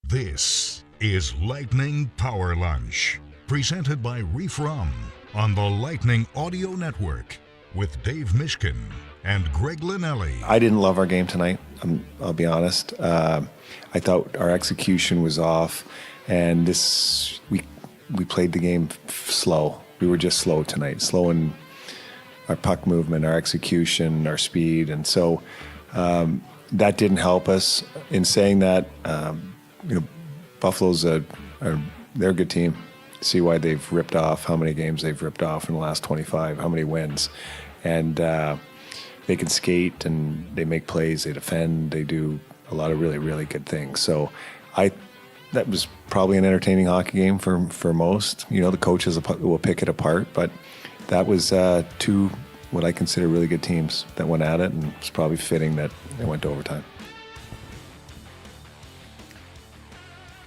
This is Lightning Power Lunch, presented by Reef Rum on the Lightning Audio Network with Dave Mishkin and Greg Linnelli. I didn't love our game tonight, I'll be honest. I thought our execution was off, and we played the game slow. We were just slow tonight, slow in our puck movement, our execution, our speed, and so that didn't help us. In saying that, Buffalo's they're a good team. See why they've ripped off, how many games they've ripped off in the last 25, how many wins. And they can skate and they make plays, they defend, they do a lot of really, really good things. So that was probably an entertaining hockey game for most. The coaches will pick it apart, but that was two what I consider really good teams that went at it, and it's probably fitting that it went to overtime.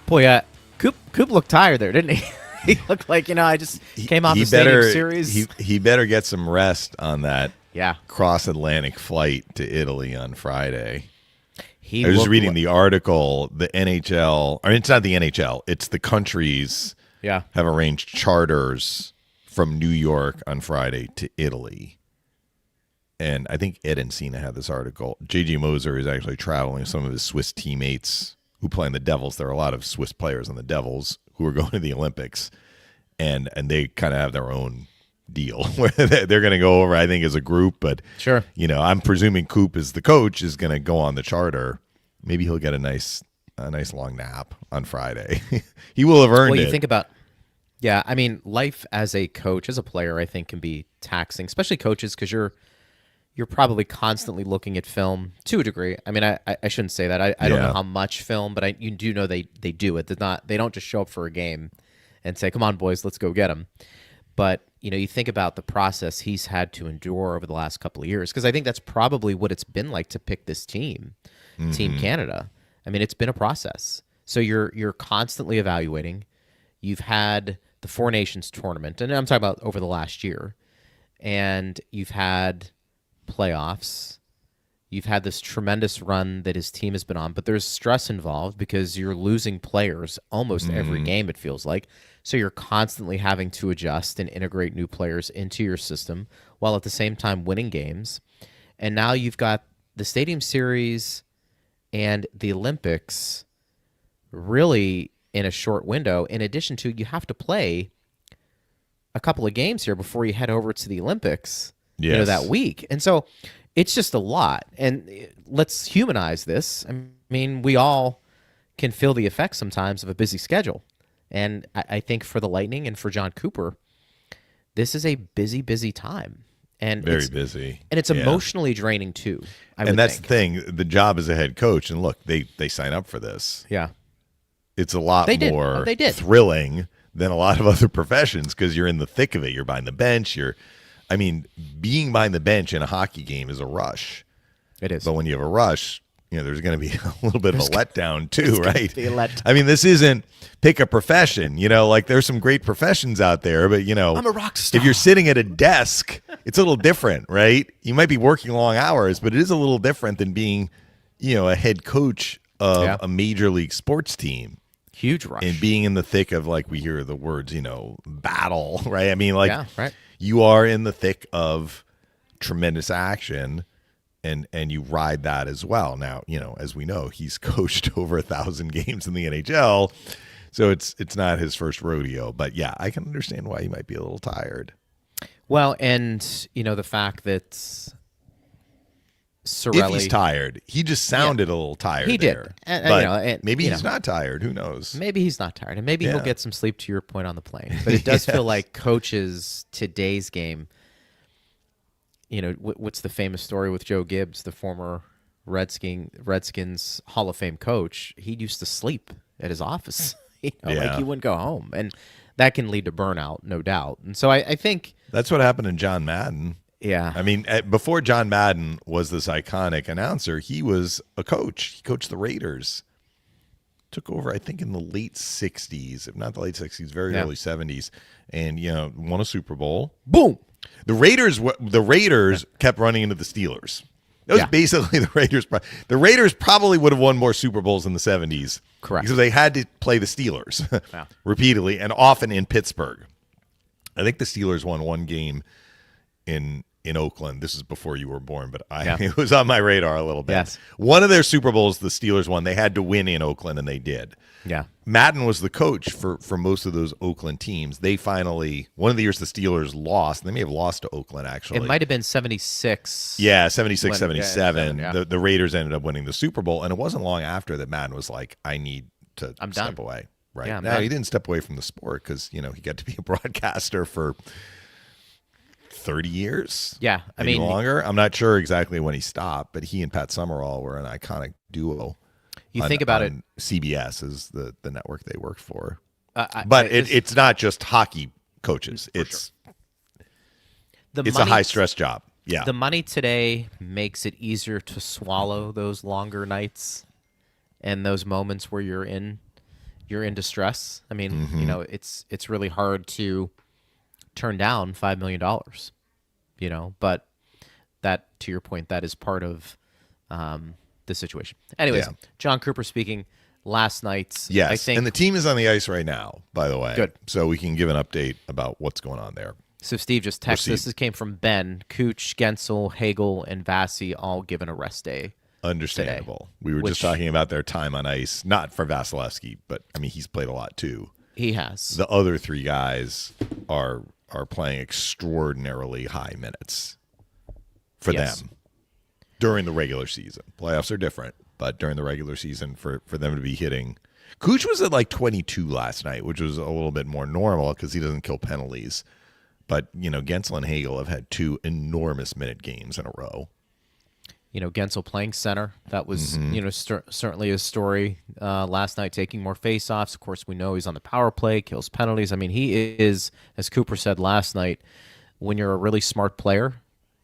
Boy, Coop looked tired there, didn't he? He looked like, I just came off the Stadium Series. He better get some rest on that Yeah. cross-Atlantic flight to Italy on Friday. He I was looked reading the article, the NHL, I mean, it's not the NHL, it's the countries Yeah. have arranged charters from New York on Friday to Italy. And I think Ed and Cena had this article. J.G. Moser is actually traveling with some of his Swiss teammates who play in the Devils. There are a lot of Swiss players on the Devils who are going to the Olympics, and they kind of have their own deal where they're going to go over, I think, as a group. But Sure. I'm presuming Coop, as the coach, is going to go on the charter. Maybe he'll get a nice long nap on Friday. He will have earned it. Well, you think about, life as a coach, as a player, I think can be taxing, especially coaches, because you're probably constantly looking at film to a degree. I mean, I shouldn't say that. I don't know how much film, but you do know they do it. They don't just show up for a game and say, "Come on, boys, let's go get them." But you think about the process he's had to endure over the last couple of years, because I think that's probably what it's been like to pick this team, Team Canada. I mean, it's been a process. So you're constantly evaluating. You've had the Four Nations tournament, and I'm talking about over the last year, and you've had playoffs. You've had this tremendous run that his team has been on, but there's stress involved because you're losing players almost every game, it feels like. So you're constantly having to adjust and integrate new players into your system while at the same time winning games. And now you've got the Stadium Series and the Olympics really in a short window. In addition to, you have to play a couple of games here before you head over to the Olympics. Yes. That week. And so it's just a lot. And let's humanize this. I mean, we all can feel the effects sometimes of a busy schedule. And I think for the Lightning and for John Cooper, this is a busy, busy time. And Very busy. And it's emotionally draining too. And that's the thing. The job as a head coach, and look, they sign up for this. Yeah. It's a lot more thrilling than a lot of other professions because you're in the thick of it. You're behind the bench. Being behind the bench in a hockey game is a rush. It is. But when you have a rush, there's going to be a little bit of a letdown too, right? Be a letdown. I mean, this isn't pick a profession. There's some great professions out there, but I'm a rock star. If you're sitting at a desk, it's a little different, right? You might be working long hours, but it is a little different than being, a head coach of a major league sports team. Huge rush. And being in the thick of, like we hear the words, battle, right? I mean, right. You are in the thick of tremendous action, and you ride that as well. Now, as we know, he's coached over 1,000 games in the NHL, so it's not his first rodeo. But yeah, I can understand why he might be a little tired. Well, and the fact that Cirelli, if he's tired, he just sounded a little tired. He did, there. and maybe he's not tired. Who knows? Maybe he's not tired, and maybe he'll get some sleep. To your point on the plane, but it does feel like coaches today's game. What's the famous story with Joe Gibbs, the former Redskins Hall of Fame coach? He used to sleep at his office. Like he wouldn't go home, and that can lead to burnout, no doubt. And so I think that's what happened to John Madden. Yeah. I mean, before John Madden was this iconic announcer, he was a coach. He coached the Raiders. Took over, I think, in the late 60s, if not the late 60s, very early 70s, and, won a Super Bowl. Boom! The Raiders kept running into the Steelers. That was basically the Raiders. The Raiders probably would have won more Super Bowls in the 70s Correct. Because they had to play the Steelers Yeah. repeatedly and often in Pittsburgh. I think the Steelers won one game in Oakland. This is before you were born, but it was on my radar a little bit. Yes. One of their Super Bowls the Steelers won. They had to win in Oakland, and they did. Yeah. Madden was the coach for most of those Oakland teams. They finally, one of the years the Steelers lost, they may have lost to Oakland, actually. It might have been 76. Yeah, 76, 77. Yeah. The Raiders ended up winning the Super Bowl, and it wasn't long after that Madden was like, I need to step away. Right. Yeah, now, he didn't step away from the sport because, he got to be a broadcaster for 30 years. Yeah. I maybe mean, longer. I'm not sure exactly when he stopped, but he and Pat Summerall were an iconic duo. Think about it. CBS is the network they worked for. It's not just hockey coaches. It's a high-stress job. Yeah. The money today makes it easier to swallow those longer nights and those moments where you're in distress. I mean, it's really hard to turn down $5 million, but that, to your point, that is part of the situation. Anyways, John Cooper speaking. Last night's, yes, I think, and the team is on the ice right now, by the way. Good. So we can give an update about what's going on there. So Steve just texted. This came from Ben. Cooch, Guentzel, Hagel, and Vasi all given a rest day. Understandable. Today, We were just talking about their time on ice, not for Vasilevsky, but I mean he's played a lot too. He has. The other three guys are playing extraordinarily high minutes for them during the regular season. Playoffs are different, but during the regular season for them to be hitting. Kuch was at like 22 last night, which was a little bit more normal because he doesn't kill penalties. But, Guentzel and Hagel have had two enormous minute games in a row. Guentzel playing center. That was, certainly a story last night, taking more faceoffs. Of course, we know he's on the power play, kills penalties. I mean, he is, as Cooper said last night, when you're a really smart player,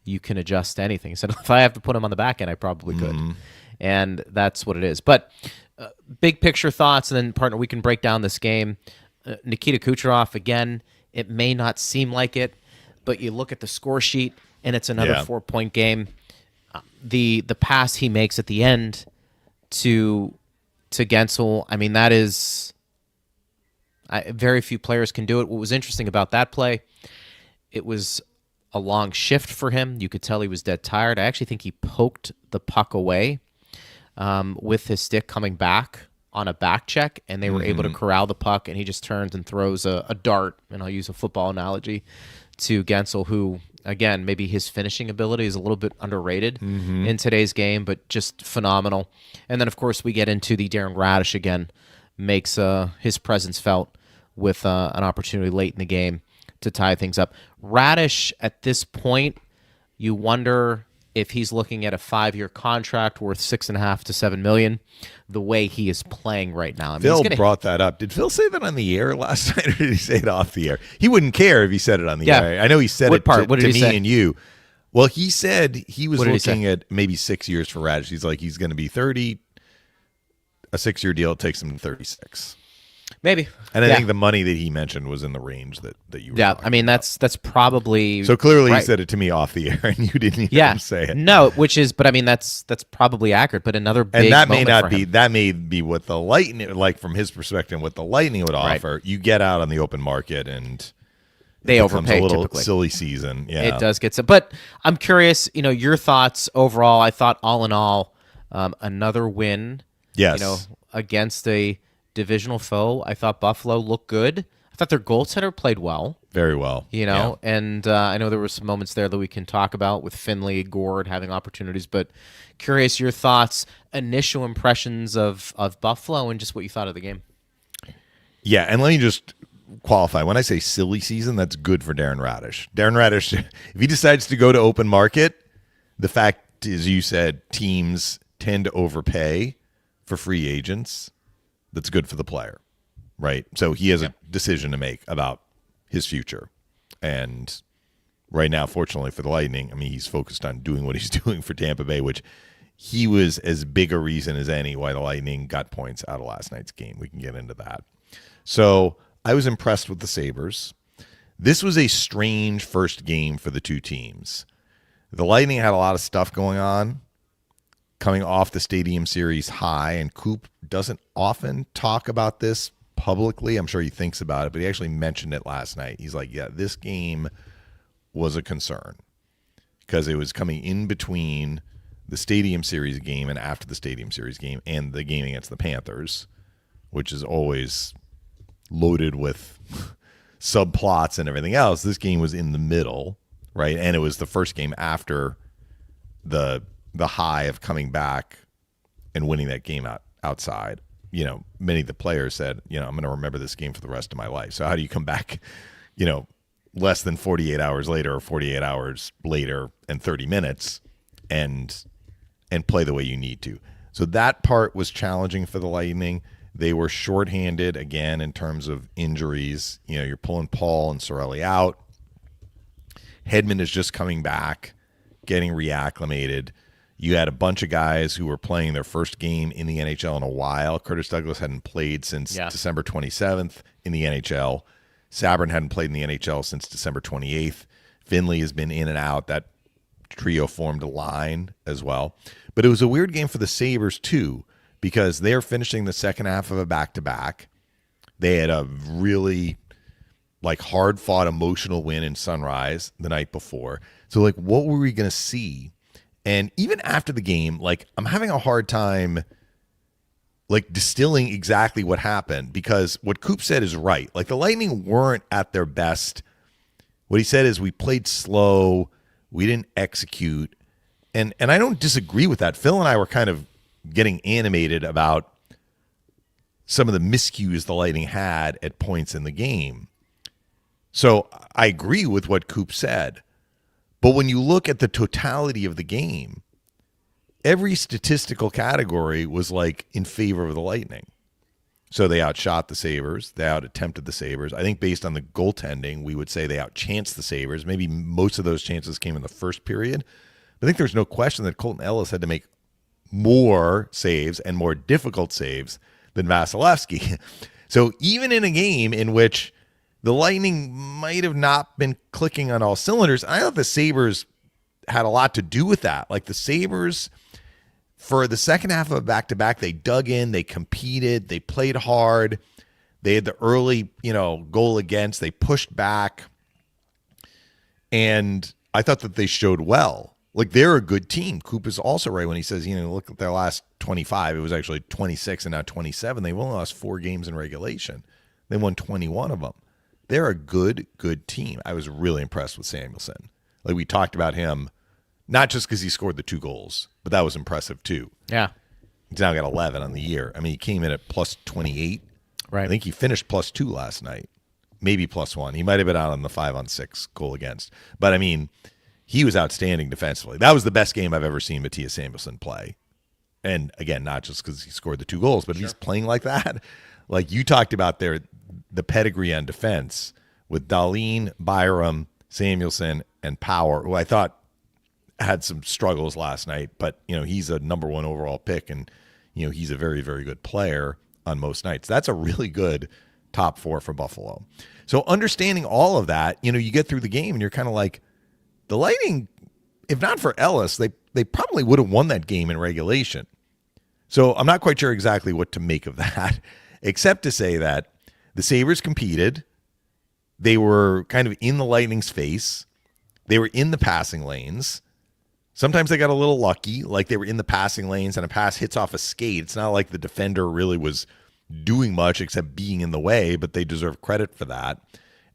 you can adjust to anything. He said, if I have to put him on the back end, I probably could. And that's what it is. But big picture thoughts, and then, partner, we can break down this game. Nikita Kucherov, again, it may not seem like it, but you look at the score sheet, and it's another 4-point game. The pass he makes at the end to Guentzel, I mean, that is very few players can do it. What was interesting about that play, it was a long shift for him. You could tell he was dead tired. I actually think he poked the puck away with his stick coming back on a back check, and they were able to corral the puck, and he just turns and throws a dart, and I'll use a football analogy, to Guentzel, who, again, maybe his finishing ability is a little bit underrated in today's game, but just phenomenal. And then, of course, we get into the Darren Raddysh again, makes his presence felt with an opportunity late in the game to tie things up. Raddysh, at this point, you wonder if he's looking at a 5-year contract worth $6.5 to $7 million, the way he is playing right now. I mean, Phil brought that up. Did Phil say that on the air last night, or did he say it off the air? He wouldn't care if he said it on the air. I know he said it to me and you. Well, he said he was looking at maybe 6 years for Raddysh. He's like, he's going to be 30. A 6-year deal takes him to 36. Maybe. And I think the money that he mentioned was in the range that you were talking I mean, about. that's probably... So clearly he said it to me off the air, and you didn't even say it. No, but I mean, that's probably accurate, but another big and that may moment not for be him. That may be what the Lightning, like from his perspective, what the Lightning would offer. You get out on the open market, and they overpay a little typically. Silly season. Yeah, it does get so. But I'm curious, your thoughts overall. I thought all in all, another win. Yes. Against a divisional foe. I thought Buffalo looked good. I thought their goaltender played well. Very well. And I know there were some moments there that we can talk about with Finley, Gord having opportunities, but curious your thoughts, initial impressions of Buffalo and just what you thought of the game. Yeah, and let me just qualify. When I say silly season, that's good for Darren Raddysh. Darren Raddysh, if he decides to go to open market, the fact is, you said teams tend to overpay for free agents. That's good for the player, right? So he has a decision to make about his future. And right now, fortunately for the Lightning, I mean, he's focused on doing what he's doing for Tampa Bay, which he was as big a reason as any why the Lightning got points out of last night's game. We can get into that. So I was impressed with the Sabres. This was a strange first game for the two teams. The Lightning had a lot of stuff going on. coming off the Stadium Series high, and Coop doesn't often talk about this publicly. I'm sure he thinks about it, but he actually mentioned it last night. He's like, yeah, this game was a concern because it was coming in between the Stadium Series game and after the Stadium Series game and the game against the Panthers, which is always loaded with subplots and everything else. This game was in the middle, right? And it was the first game after the high of coming back and winning that game outside. You know, many of the players said, you know, I'm going to remember this game for the rest of my life. So how do you come back, you know, less than 48 hours later or 48 hours later and 30 minutes and play the way you need to? So that part was challenging for the Lightning. They were shorthanded again in terms of injuries. You know, you're pulling Paul and Cirelli out. Hedman is just coming back, getting reacclimated. You had a bunch of guys who were playing their first game in the NHL in a while. Curtis Douglas hadn't played since December 27th in the NHL. Sabrin hadn't played in the NHL since December 28th. Finley has been in and out. That trio formed a line as well. But it was a weird game for the Sabres too, because they're finishing the second half of a back-to-back. They had a really hard-fought emotional win in Sunrise the night before. So what were we going to see? And even after the game, I'm having a hard time distilling exactly what happened, because what Coop said is right. The Lightning weren't at their best. What he said is we played slow, we didn't execute. And I don't disagree with that. Phil and I were kind of getting animated about some of the miscues the Lightning had at points in the game. So I agree with what Coop said. But when you look at the totality of the game, every statistical category was in favor of the Lightning. So they outshot the Sabres. They out-attempted the Sabres. I think based on the goaltending, we would say they outchanced the Sabres. Maybe most of those chances came in the first period. I think there's no question that Colton Ellis had to make more saves and more difficult saves than Vasilevsky. So even in a game in which the Lightning might have not been clicking on all cylinders, I thought the Sabres had a lot to do with that. The Sabres, for the second half of a back-to-back, they dug in, they competed, they played hard. They had the early, goal against. They pushed back. And I thought that they showed well. They're a good team. Coop is also right when he says, look at their last 25. It was actually 26 and now 27. They've only lost 4 games in regulation. They won 21 of them. They're a good team. I was really impressed with Samuelsson. We talked about him, not just because he scored the 2 goals, but that was impressive too. Yeah. He's now got 11 on the year. I mean, he came in at plus 28. Right. I think he finished plus 2 last night, maybe plus 1. He might have been out on the 5-on-6 goal against. But, I mean, he was outstanding defensively. That was the best game I've ever seen Mattias Samuelsson play. And, again, not just because he scored the 2 goals, but he's playing like that. You talked about the pedigree on defense with Dahlin, Byram, Samuelsson, and Power, who I thought had some struggles last night, but he's a number 1 overall pick, and he's a very, very good player on most nights. That's a really good top 4 for Buffalo. So understanding all of that, you get through the game and you're kind of the Lightning, if not for Ellis, they probably would have won that game in regulation. So I'm not quite sure exactly what to make of that, except to say that the Sabres competed. They were kind of in the Lightning's face. They were in the passing lanes. Sometimes they got a little lucky, they were in the passing lanes and a pass hits off a skate. It's not like the defender really was doing much except being in the way, but they deserve credit for that.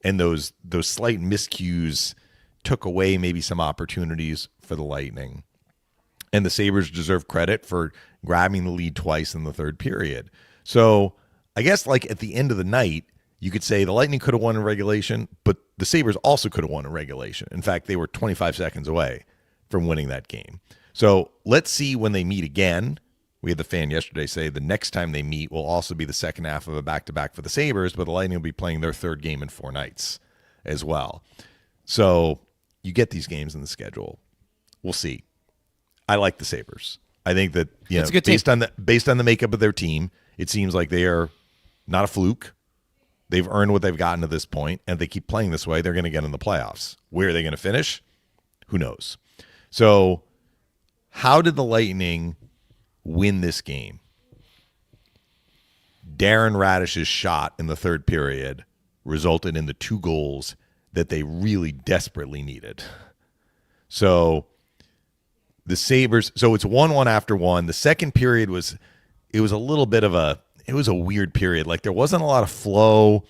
And those slight miscues took away maybe some opportunities for the Lightning. And the Sabres deserve credit for grabbing the lead twice in the third period. So I guess at the end of the night, you could say the Lightning could have won in regulation, but the Sabres also could have won in regulation. In fact, they were 25 seconds away from winning that game. So let's see when they meet again. We had the fan yesterday say the next time they meet will also be the second half of a back-to-back for the Sabres, but the Lightning will be playing their third game in 4 nights as well. So you get these games in the schedule. We'll see. I like the Sabres. I think that based on the makeup of their team, it seems like they are not a fluke. They've earned what they've gotten to this point, and if they keep playing this way, they're going to get in the playoffs. Where are they going to finish? Who knows? So how did the Lightning win this game. Darren Raddysh's shot in the third period resulted in the 2 goals that they really desperately needed. So the Sabres, so it's 1-1 after 1. The second period was a little bit of a weird period. Like there wasn't a lot of flow.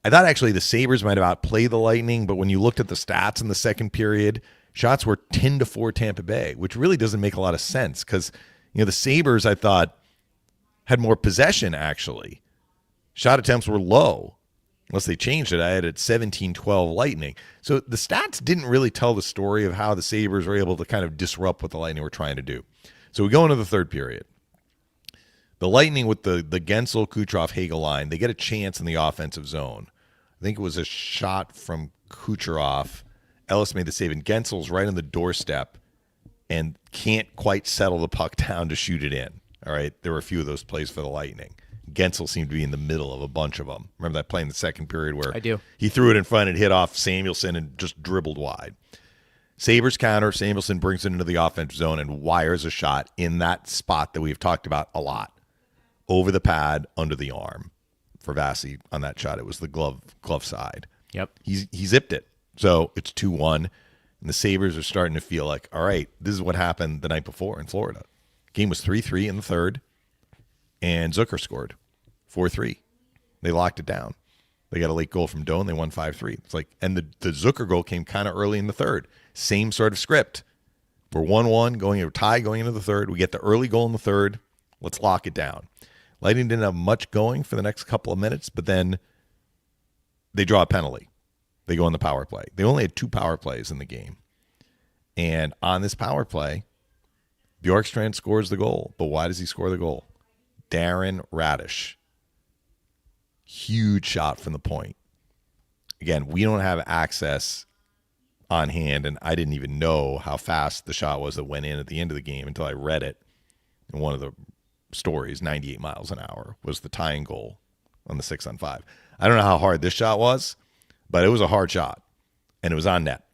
I thought actually the Sabres might have outplayed the Lightning, but when you looked at the stats in the second period, shots were 10-4 Tampa Bay, which really doesn't make a lot of sense because, the Sabres, I thought, had more possession actually. Shot attempts were low. Unless they changed it, I had it 17-12 Lightning. So the stats didn't really tell the story of how the Sabres were able to kind of disrupt what the Lightning were trying to do. So we go into the third period. The Lightning with the Guentzel, Kucherov, Hagel line, they get a chance in the offensive zone. I think it was a shot from Kucherov. Ellis made the save, and Guentzel's right on the doorstep and can't quite settle the puck down to shoot it in. All right, there were a few of those plays for the Lightning. Guentzel seemed to be in the middle of a bunch of them. Remember that play in the second period where I do. He threw it in front and hit off Samuelsson and just dribbled wide. Sabres counter. Samuelsson brings it into the offensive zone and wires a shot in that spot that we've talked about a lot. Over the pad, under the arm. For Vasi on that shot, it was the glove side. Yep. He zipped it. So it's 2-1. And the Sabres are starting to feel like, all right, this is what happened the night before in Florida. Game was 3-3 in the third. And Zucker scored 4-3. They locked it down. They got a late goal from Doan. They won 5-3. It's like, and the Zucker goal came kind of early in the third. Same sort of script. We're 1-1 going into tie going into the third. We get the early goal in the third. Let's lock it down. Lightning didn't have much going for the next couple of minutes, but then they draw a penalty. They go on the power play. They only had 2 power plays in the game. And on this power play, Bjorkstrand scores the goal. But why does he score the goal? Darren Raddysh. Huge shot from the point. Again, we don't have access on hand, and I didn't even know how fast the shot was that went in at the end of the game until I read it in one of the stories. 98 miles an hour was the tying goal on the 6-on-5. I don't know how hard this shot was, but it was a hard shot, and it was on net.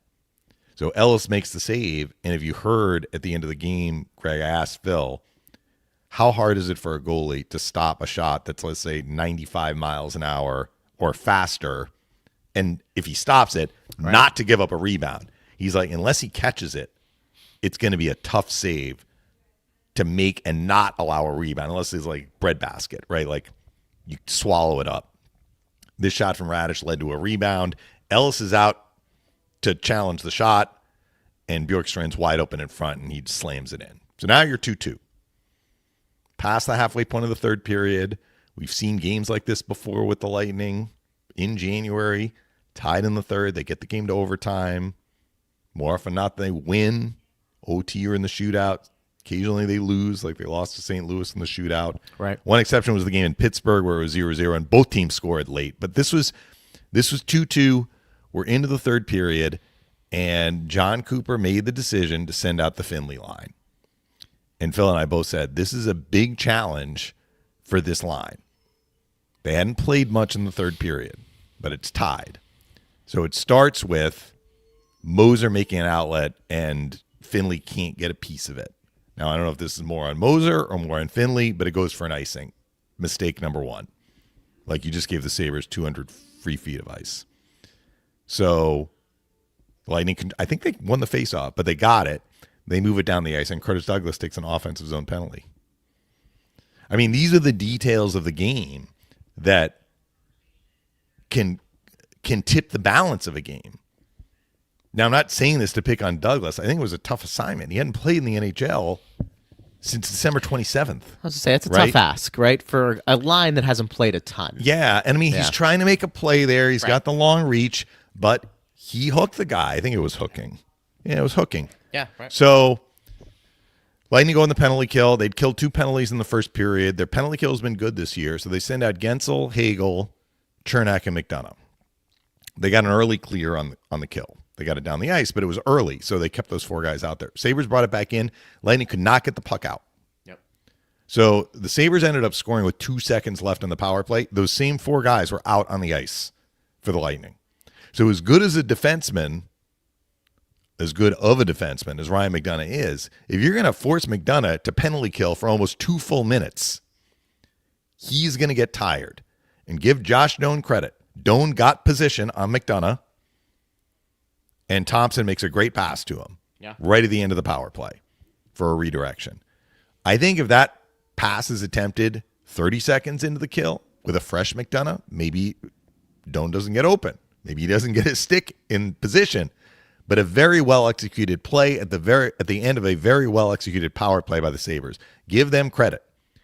So Ellis makes the save, and if you heard at the end of the game, Greg, I asked Phil, how hard is it for a goalie to stop a shot that's, let's say, 95 miles an hour or faster, and if he stops it, right, not to give up a rebound? He's like, unless he catches it, it's going to be a tough save to make and not allow a rebound, unless it's like breadbasket, right? Like you swallow it up. This shot from Raddysh led to a rebound. Ellis is out to challenge the shot, and Bjorkstrand's wide open in front, and he slams it in. So now you're 2-2. Past the halfway point of the third period. We've seen games like this before with the Lightning in January. Tied in the third. They get the game to overtime. More often than not, they win. OT or in the shootout. Occasionally they lose, like they lost to St. Louis in the shootout. Right. One exception was the game in Pittsburgh where it was 0-0, and both teams scored late. But this was 2-2. We're into the third period, and John Cooper made the decision to send out the Finley line. And Phil and I both said, this is a big challenge for this line. They hadn't played much in the third period, but it's tied. So it starts with Moser making an outlet, and Finley can't get a piece of it. Now, I don't know if this is more on Moser or more on Finley, but it goes for an icing. Mistake number 1. Like you just gave the Sabres 200 free feet of ice. So Lightning, I think they won the faceoff, but they got it. They move it down the ice, and Curtis Douglas takes an offensive zone penalty. I mean, these are the details of the game that can tip the balance of a game. Now, I'm not saying this to pick on Douglas. I think it was a tough assignment. He hadn't played in the NHL since December 27th. I was going to say, it's a right? tough ask, right, for a line that hasn't played a ton. Yeah, and I mean, he's trying to make a play there. He's got the long reach, but he hooked the guy. I think it was hooking. Yeah, it was hooking. Yeah, right. So Lightning go on the penalty kill. They'd killed 2 penalties in the first period. Their penalty kill has been good this year, so they send out Guentzel, Hagel, Chernak, and McDonough. They got an early clear on the kill. They got it down the ice, but it was early, so they kept those 4 guys out there. Sabres brought it back in. Lightning could not get the puck out. Yep. So the Sabres ended up scoring with 2 seconds left on the power play. Those same 4 guys were out on the ice for the Lightning. So as good as a defenseman, as good of a defenseman as Ryan McDonagh is, if you're going to force McDonagh to penalty kill for almost 2 full minutes, he's going to get tired. And give Josh Doan credit. Doan got position on McDonagh, and Thompson makes a great pass to him right at the end of the power play for a redirection. I think if that pass is attempted 30 seconds into the kill with a fresh McDonagh, maybe Doan doesn't get open. Maybe he doesn't get his stick in position. But a very well-executed play at the end of a very well-executed power play by the Sabres. Give them credit.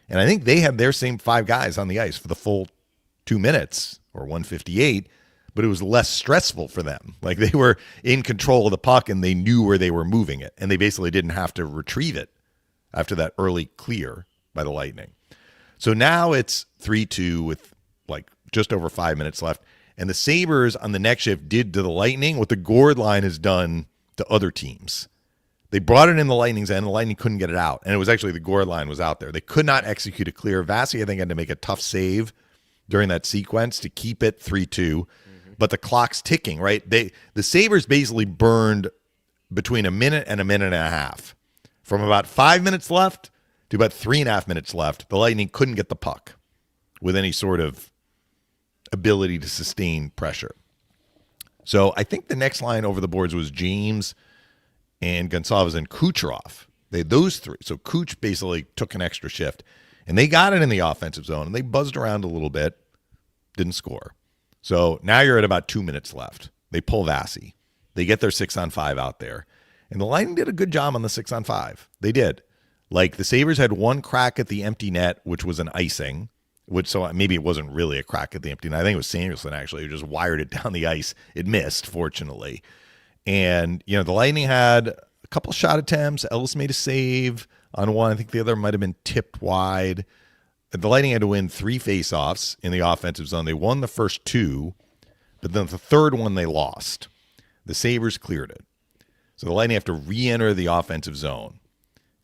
And I think they had their same 5 guys on the ice for the full 2 minutes or 158, but it was less stressful for them. Like they were in control of the puck and they knew where they were moving it, and they basically didn't have to retrieve it after that early clear by the Lightning. So now it's 3-2 with like just over 5 minutes left, and the Sabres on the next shift did to the Lightning what the Gord line has done to other teams. They brought it in the Lightning's end. The Lightning couldn't get it out, and it was actually the Gord line was out there. They could not execute a clear. Vasi, I think, had to make a tough save during that sequence to keep it 3-2, but the clock's ticking, right? The Sabres basically burned between a minute and a half. From about 5 minutes left to about 3.5 minutes left, the Lightning couldn't get the puck with any sort of ability to sustain pressure. So I think the next line over the boards was James and Gonçalves and Kucherov. They had those 3. So Kuch basically took an extra shift. And they got it in the offensive zone, and they buzzed around a little bit, didn't score. So now you're at about 2 minutes left. They pull Vasi. They get their 6-on-5 out there. And the Lightning did a good job on the 6-on-5. They did. Like, the Sabres had one crack at the empty net, which was an icing, so maybe it wasn't really a crack at the empty net. I think it was Samuelson, actually, who just wired it down the ice. It missed, fortunately. And, the Lightning had a couple shot attempts. Ellis made a save on one. I think the other might have been tipped wide. The Lightning had to win 3 faceoffs in the offensive zone. They won the first 2, but then the third one they lost. The Sabres cleared it. So the Lightning have to re-enter the offensive zone.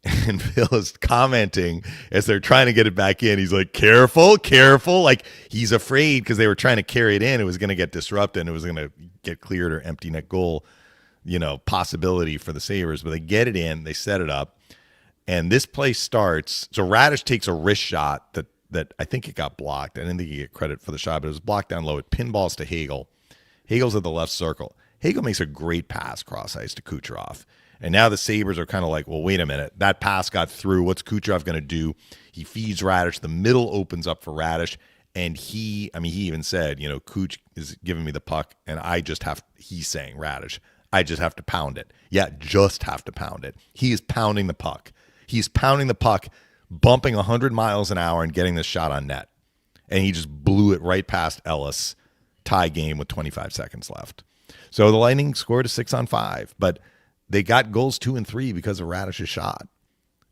And Phil is commenting as they're trying to get it back in. He's like, careful, careful. Like, he's afraid because they were trying to carry it in. It was going to get disrupted and it was going to get cleared or empty net goal, possibility for the Sabres. But they get it in. They set it up. And this play starts. So Raddysh takes a wrist shot that I think it got blocked. I didn't think he get credit for the shot, but it was blocked down low. It pinballs to Hagel. Hagel's at the left circle. Hagel makes a great pass cross ice to Kucherov. And now the Sabres are kind of like, well, wait a minute. That pass got through. What's Kucherov going to do? He feeds Raddysh. The middle opens up for Raddysh. And he even said, Kuch is giving me the puck, and he's saying, Raddysh, I just have to pound it. Yeah, just have to pound it. He is pounding the puck. He's pounding the puck, bumping 100 miles an hour and getting this shot on net. And he just blew it right past Ellis. Tie game with 25 seconds left. So the Lightning scored a 6-on-5, but they got goals 2 and 3 because of Raddysh's shot.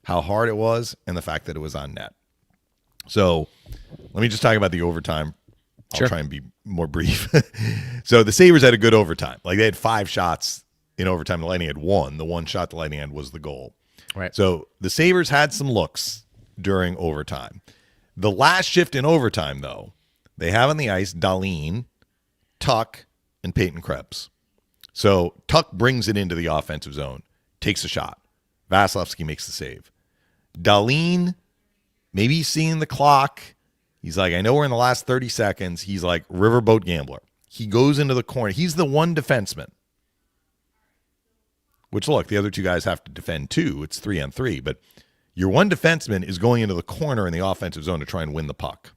How hard it was and the fact that it was on net. So let me just talk about the overtime. I'll try and be more brief. So the Sabres had a good overtime. Like, they had 5 shots in overtime. The Lightning had 1. The one shot the Lightning had was the goal. Right. So the Sabres had some looks during overtime. The last shift in overtime, though, they have on the ice Dahlin, Tuck, and Peyton Krebs. So Tuck brings it into the offensive zone, takes a shot. Vasilevsky makes the save. Dahlin, maybe he's seeing the clock. He's like, I know we're in the last 30 seconds. He's like riverboat gambler. He goes into the corner. He's the one defenseman. Which, look, the other 2 guys have to defend too. It's 3-on-3. But your one defenseman is going into the corner in the offensive zone to try and win the puck.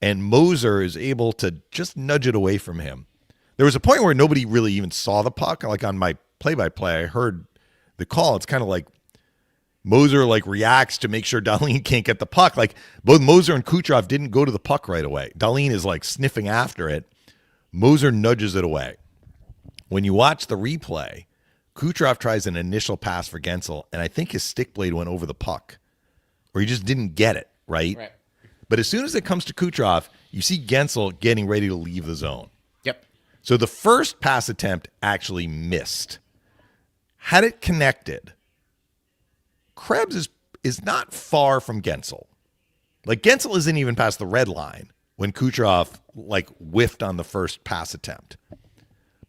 And Moser is able to just nudge it away from him. There was a point where nobody really even saw the puck. Like, on my play-by-play, I heard the call. It's kind of like Moser reacts to make sure Dahlin can't get the puck. Like, both Moser and Kucherov didn't go to the puck right away. Dahlin is sniffing after it. Moser nudges it away. When you watch the replay, Kucherov tries an initial pass for Guentzel, and I think his stick blade went over the puck. Or he just didn't get it, right? But as soon as it comes to Kucherov, you see Guentzel getting ready to leave the zone. Yep. So the first pass attempt actually missed. Had it connected, Krebs is not far from Guentzel. Like, Guentzel isn't even past the red line when Kucherov whiffed on the first pass attempt.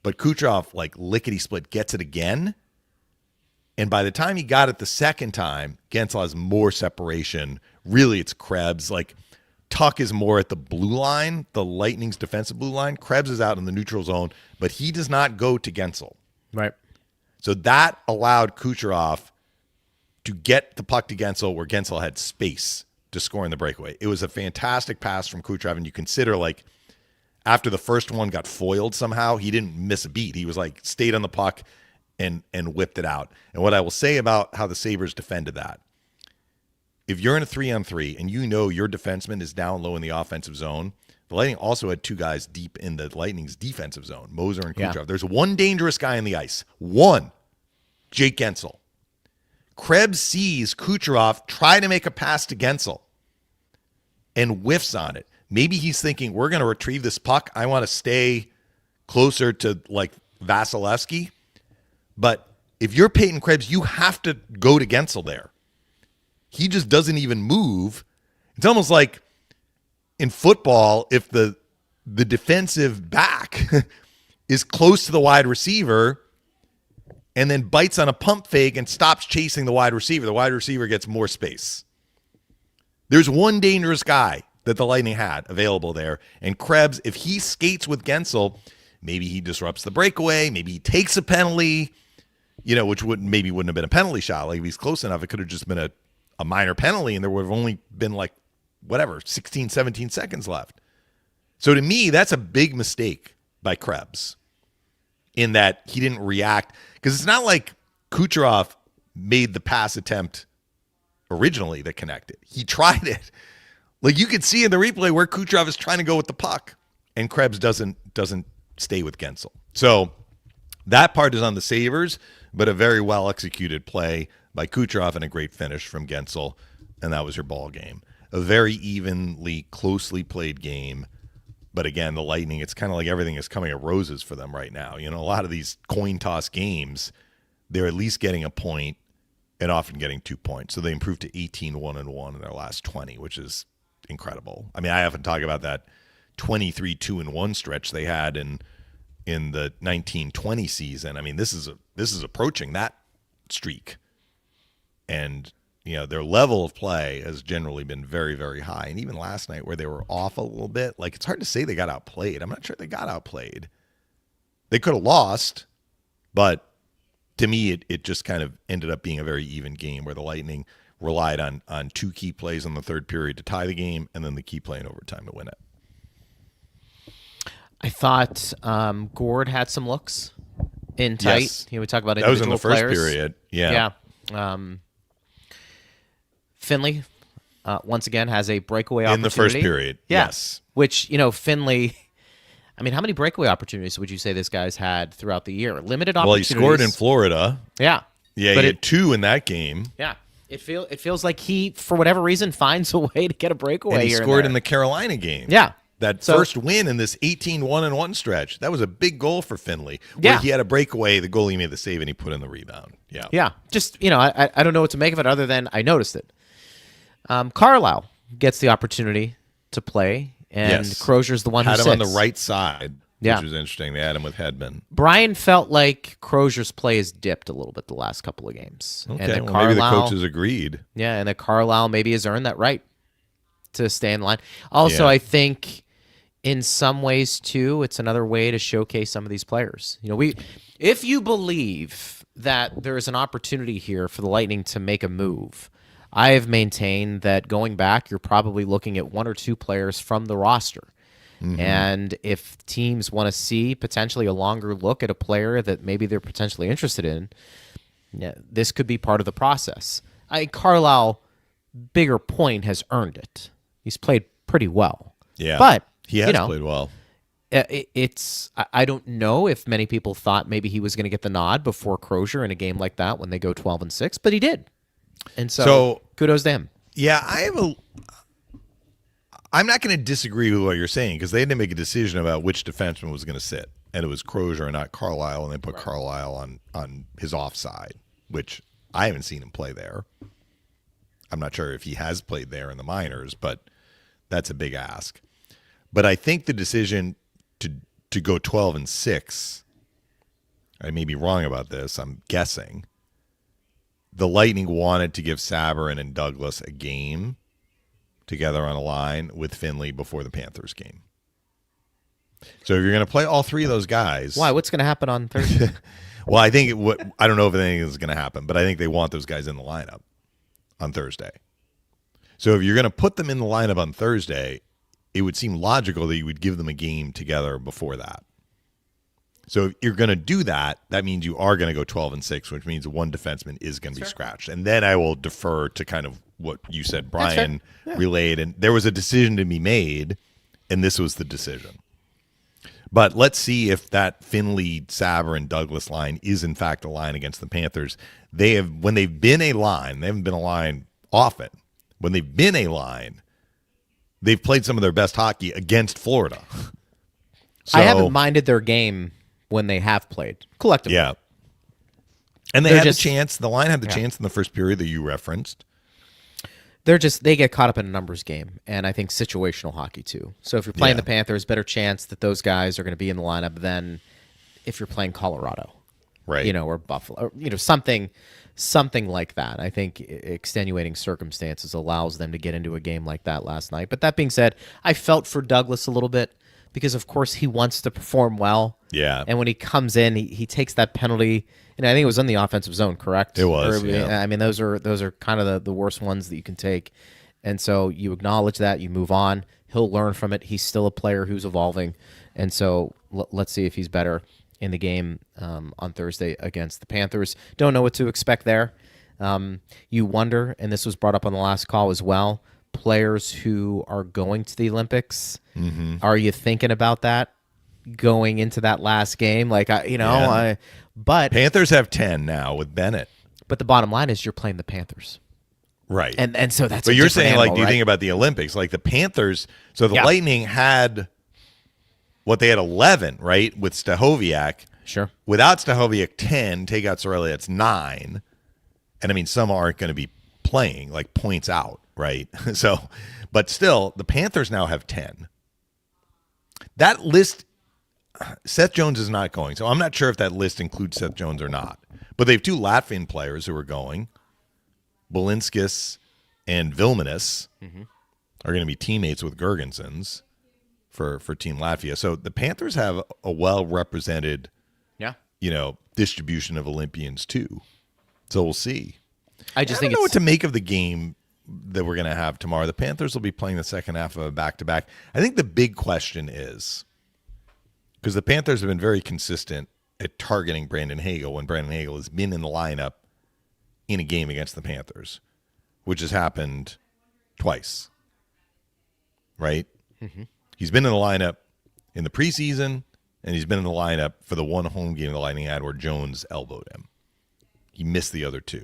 but Kucherov, like lickety-split, gets it again. And by the time he got it the second time, Guentzel has more separation. Really, it's Krebs. Like, Tuck is more at the blue line, the Lightning's defensive blue line. Krebs is out in the neutral zone, but he does not go to Guentzel. Right. So that allowed Kucherov to get the puck to Guentzel where Guentzel had space to score in the breakaway. It was a fantastic pass from Kucherov, and you consider, like, after the first one got foiled somehow, he didn't miss a beat. He was like, stayed on the puck and whipped it out. And what I will say about how the Sabres defended that, if you're in a 3-on-3 and you know your defenseman is down low in the offensive zone, the Lightning also had two guys deep in the Lightning's defensive zone, Moser and Kucherov. Yeah. There's one dangerous guy on the ice. One, Jake Guentzel. Krebs sees Kucherov try to make a pass to Guentzel and whiffs on it. Maybe he's thinking, we're going to retrieve this puck. I want to stay closer to, like, Vasilevsky. But if you're Peyton Krebs, you have to go to Guentzel there. He just doesn't even move. It's almost like in football, if the defensive back is close to the wide receiver and then bites on a pump fake and stops chasing the wide receiver gets more space. There's one dangerous guy that the Lightning had available there, and Krebs, if he skates with Guentzel, maybe he disrupts the breakaway, maybe he takes a penalty, which wouldn't have been a penalty shot. Like, if he's close enough, it could have just been a minor penalty, and there would have only been, 16, 17 seconds left. So to me, that's a big mistake by Krebs in that he didn't react. Because it's not like Kucherov made the pass attempt originally that connected. He tried it. Like, you could see in the replay where Kucherov is trying to go with the puck, and Krebs doesn't stay with Guentzel. So that part is on the Sabres, but a very well-executed play by Kucherov and a great finish from Guentzel, and that was your ball game. A very evenly, closely played game. But again, the Lightning, it's kind of like everything is coming at roses for them right now. A lot of these coin toss games, they're at least getting a point and often getting 2 points. So they improved to 18-1-1 in their last 20, which is incredible. I mean, I often talk about that 23-2-1 stretch they had in the 1920 season. I mean, this is approaching that streak. And their level of play has generally been very, very high. And even last night where they were off a little bit, it's hard to say they got outplayed. I'm not sure they got outplayed. They could have lost, but to me, it just kind of ended up being a very even game where the Lightning relied on two key plays in the third period to tie the game and then the key play in overtime to win it. I thought Gord had some looks in tight. Yes. We talk about that was in the individual first players. period. Yeah. Finley, once again, has a breakaway opportunity. In the first period, yeah. Yes. Which, Finley, I mean, how many breakaway opportunities would you say this guy's had throughout the year? Limited opportunities. Well, he scored in Florida. Yeah. Yeah, but he had two in that game. Yeah. It feels like he, for whatever reason, finds a way to get a breakaway And he here scored and in the Carolina game. Yeah. That first win in this 18-1-1 stretch. That was a big goal for Finley. Where Yeah. he had a breakaway, the goalie made the save, and he put in the rebound. Yeah. Yeah. Just, I don't know what to make of it other than I noticed it. Carlisle gets the opportunity to play, and Yes. Crozier's the one who Had him sits. on the right side, Yeah. which was interesting. They had him with Hedman. Brian felt like Crozier's play has dipped a little bit the last couple of games. Okay, and that well, maybe the Carlisle- coaches agreed. Yeah, and that Carlisle maybe has earned that right to stay in line. Also, Yeah. I think in some ways, too, it's another way to showcase some of these players. If you believe that there is an opportunity here for the Lightning to make a move, I have maintained that going back, you're probably looking at one or two players from the roster. Mm-hmm. And if teams want to see potentially a longer look at a player that maybe they're potentially interested in, yeah, this could be part of the process. Carlisle, bigger point, has earned it. He's played pretty well. Yeah. But he has played well. I don't know if many people thought maybe he was going to get the nod before Crozier in a game like that when they go 12-6, but he did. And so kudos to him. Yeah, I'm not going to disagree with what you're saying because they had to make a decision about which defenseman was going to sit, and it was Crozier and not Carlisle, and they put Carlisle on his offside, which I haven't seen him play there. I'm not sure if he has played there in the minors, but that's a big ask. But I think the decision to go 12-6 I may be wrong about this, I'm guessing, the Lightning wanted to give Sabrin and Douglas a game together on a line with Finley before the Panthers game. So if you're going to play all three of those guys... Why? What's going to happen on Thursday? Well, I think I don't know if anything is going to happen, but I think they want those guys in the lineup on Thursday. So if you're going to put them in the lineup on Thursday, it would seem logical that you would give them a game together before that. So if you're going to do that, that means you are going to go 12-6, which means one defenseman is going to be scratched. And then I will defer to kind of what you said, Brian relayed. And there was a decision to be made, and this was the decision. But let's see if that Finley, Sabrin, Douglas line is in fact a line against the Panthers. When they've been a line, they haven't been a line often. When they've been a line, they've played some of their best hockey against Florida. So, I haven't minded their game when they have played collectively. Yeah. And they had the chance. The line had the chance in the first period that you referenced. They get caught up in a numbers game, and I think situational hockey too. So if you're playing the Panthers, better chance that those guys are going to be in the lineup than if you're playing Colorado, right? Or Buffalo, or, something like that. I think extenuating circumstances allows them to get into a game like that last night. But that being said, I felt for Douglas a little bit because, of course, he wants to perform well. Yeah. And when he comes in, he takes that penalty. And I think it was in the offensive zone, correct? It was. I mean, those are kind of the worst ones that you can take. And so you acknowledge that, you move on. He'll learn from it. He's still a player who's evolving. And so let's see if he's better in the game on Thursday against the Panthers. Don't know what to expect there. You wonder, and this was brought up on the last call as well, players who are going to the Olympics. Mm-hmm. Are you thinking about that going into that last game? But Panthers have 10 now with Bennett. But the bottom line is you're playing the Panthers. Right. And so that's But you're saying, animal, do you think about the Olympics? Like the Panthers, so the Lightning had they had 11, right? With Stahoviak. Sure. Without Stahoviak, 10. Take out Sorelli, that's 9. And I mean, some aren't going to be playing, like points out, right? So, but still, the Panthers now have 10. That list, Seth Jones is not going. So I'm not sure if that list includes Seth Jones or not. But they have 2 Latvian players who are going. Balinskis and Vilmanis are going to be teammates with Gergensons for Team Latvia. So the Panthers have a well-represented distribution of Olympians too. So we'll see. I don't know what to make of the game that we're going to have tomorrow. The Panthers will be playing the second half of a back-to-back. I think the big question is, because the Panthers have been very consistent at targeting Brandon Hagel when Brandon Hagel has been in the lineup in a game against the Panthers, which has happened twice, right? Mm-hmm. He's been in the lineup in the preseason, and he's been in the lineup for the one home game the Lightning had where Jones elbowed him. He missed the other 2.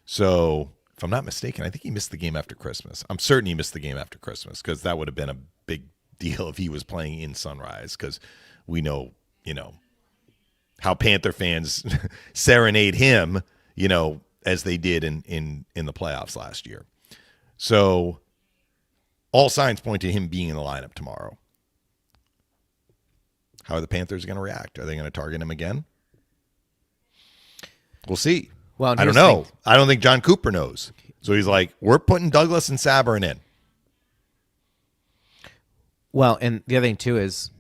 So, if I'm not mistaken, I think he missed the game after Christmas. I'm certain he missed the game after Christmas because that would have been a big deal if he was playing in Sunrise because we know, how Panther fans serenade him, as they did in the playoffs last year. So all signs point to him being in the lineup tomorrow. How are the Panthers going to react? Are they going to target him again? We'll see. Well, I don't know. I don't think John Cooper knows. So he's like, we're putting Douglas and Sabrin in. Well, and the other thing, too, is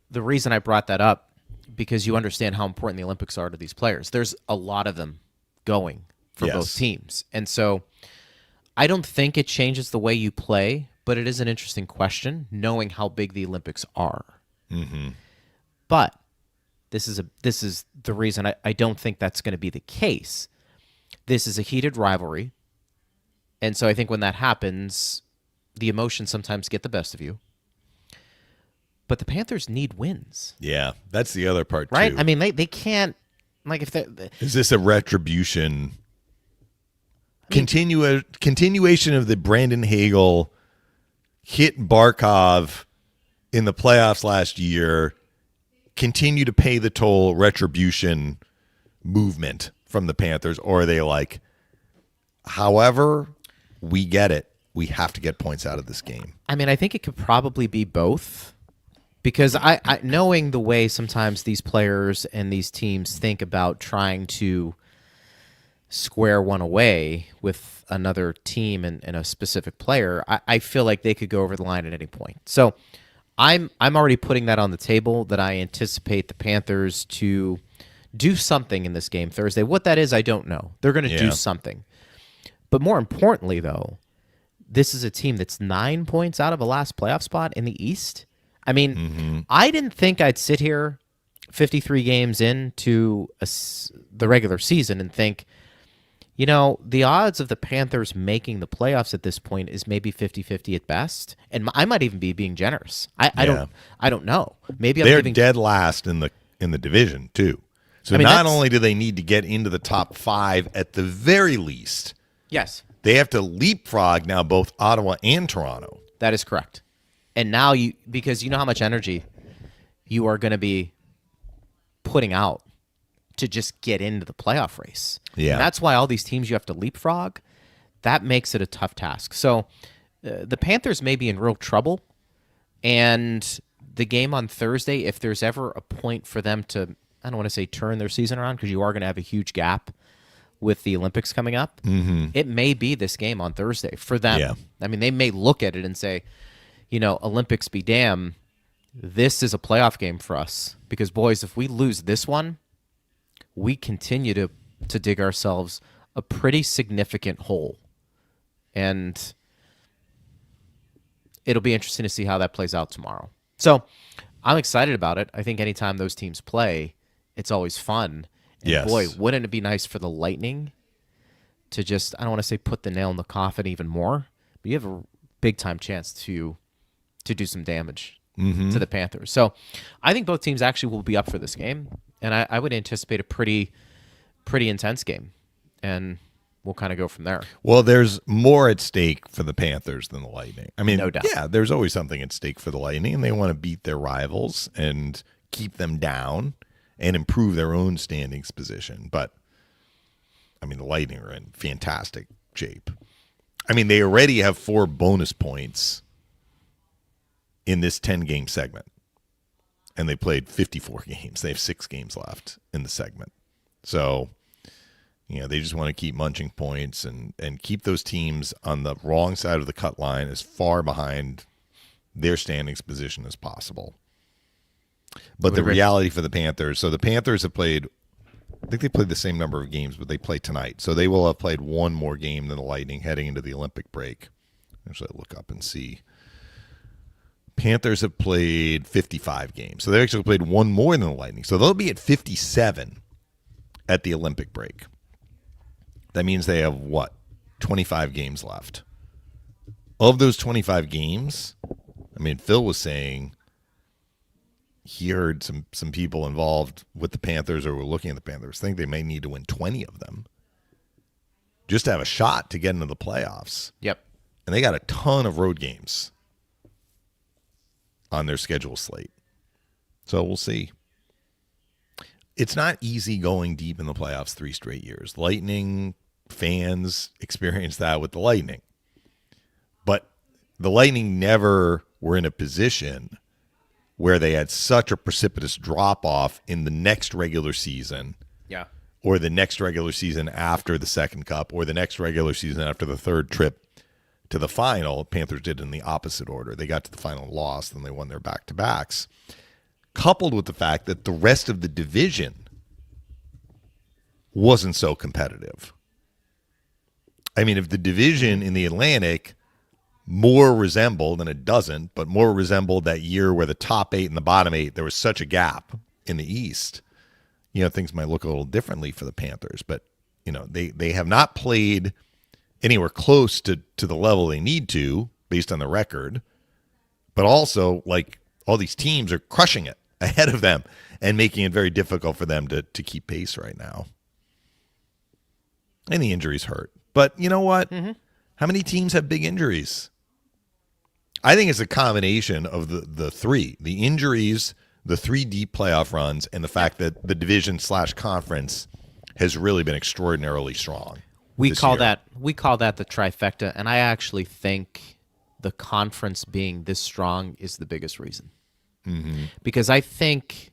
the reason I brought that up, because you understand how important the Olympics are to these players. There's a lot of them going for both teams. And so I don't think it changes the way you play, but it is an interesting question, knowing how big the Olympics are. Mm-hmm. But this is the reason I don't think that's going to be the case. This is a heated rivalry. And so I think when that happens, the emotions sometimes get the best of you. But the Panthers need wins. Yeah, that's the other part, right? too. I mean, they can't, like, if they... Is this a retribution? Continuation of the Brandon Hagel hit Barkov in the playoffs last year, continue to pay the toll retribution movement from the Panthers? Or are they like, however, we get it. We have to get points out of this game. I mean, I think it could probably be both. Because I knowing the way sometimes these players and these teams think about trying to square one away with another team and a specific player, I feel like they could go over the line at any point. So I'm already putting that on the table that I anticipate the Panthers to do something in this game Thursday. What that is, I don't know. They're going to do something. But more importantly, though, this is a team that's 9 points out of a last playoff spot in the East. I mean, I didn't think I'd sit here 53 games into the regular season and think, you know, the odds of the Panthers making the playoffs at this point is maybe 50-50 at best. And I might even be being generous. I don't know. Maybe they're dead last in the division, too. So not only do they need to get into the top 5 at the very least, yes, they have to leapfrog now both Ottawa and Toronto. That is correct. And now because you know how much energy you are going to be putting out to just get into the playoff race. Yeah. And that's why all these teams you have to leapfrog. That makes it a tough task. So the Panthers may be in real trouble. And the game on Thursday, if there's ever a point for them to, I don't want to say turn their season around, because you are going to have a huge gap with the Olympics coming up, it may be this game on Thursday for them. Yeah. I mean, they may look at it and say, you know, Olympics be damned, this is a playoff game for us. Because, boys, if we lose this one, we continue to dig ourselves a pretty significant hole. And it'll be interesting to see how that plays out tomorrow. So I'm excited about it. I think anytime those teams play, it's always fun. And yes. Boy, wouldn't it be nice for the Lightning to just, I don't want to say put the nail in the coffin even more, but you have a big-time chance to do some damage to the Panthers. So I think both teams actually will be up for this game, and I would anticipate a pretty intense game, and we'll kind of go from there. Well, there's more at stake for the Panthers than the Lightning. I mean, no doubt. Yeah, there's always something at stake for the Lightning, and they want to beat their rivals and keep them down and improve their own standings position. But, I mean, the Lightning are in fantastic shape. I mean, they already have 4 bonus points in this 10-game segment, and they played 54 games. They have 6 games left in the segment. So, you know, they just want to keep munching points and keep those teams on the wrong side of the cut line as far behind their standings position as possible. But the reality for the Panthers, so the Panthers have played, I think they played the same number of games, but they play tonight. So they will have played 1 more game than the Lightning heading into the Olympic break. Actually, I'll look up and see. Panthers have played 55 games. So they actually played 1 more than the Lightning. So they'll be at 57 at the Olympic break. That means they have, 25 games left. Of those 25 games, I mean, Phil was saying he heard some people involved with the Panthers or were looking at the Panthers think they may need to win 20 of them just to have a shot to get into the playoffs. Yep. And they got a ton of road games on their schedule slate. So we'll see. It's not easy going deep in the playoffs 3 straight years. Lightning fans experienced that with the Lightning. But the Lightning never were in a position where they had such a precipitous drop-off in the next regular season. Yeah. Or the next regular season after the second cup, or the next regular season after the third trip to the final. Panthers did in the opposite order. They got to the final and lost, and they won their back-to-backs. Coupled with the fact that the rest of the division wasn't so competitive. I mean, if the division in the Atlantic more resembled, and it doesn't, but more resembled that year where the top 8 and the bottom 8, there was such a gap in the East, you know, things might look a little differently for the Panthers. But, you know, they have not played anywhere close to the level they need to based on the record. But also, like, all these teams are crushing it ahead of them and making it very difficult for them to keep pace right now. And the injuries hurt. But you know what? How many teams have big injuries? I think it's a combination of the 3. The injuries, the 3 deep playoff runs, and the fact that the division/conference has really been extraordinarily strong. We call that the trifecta, and I actually think the conference being this strong is the biggest reason. because I think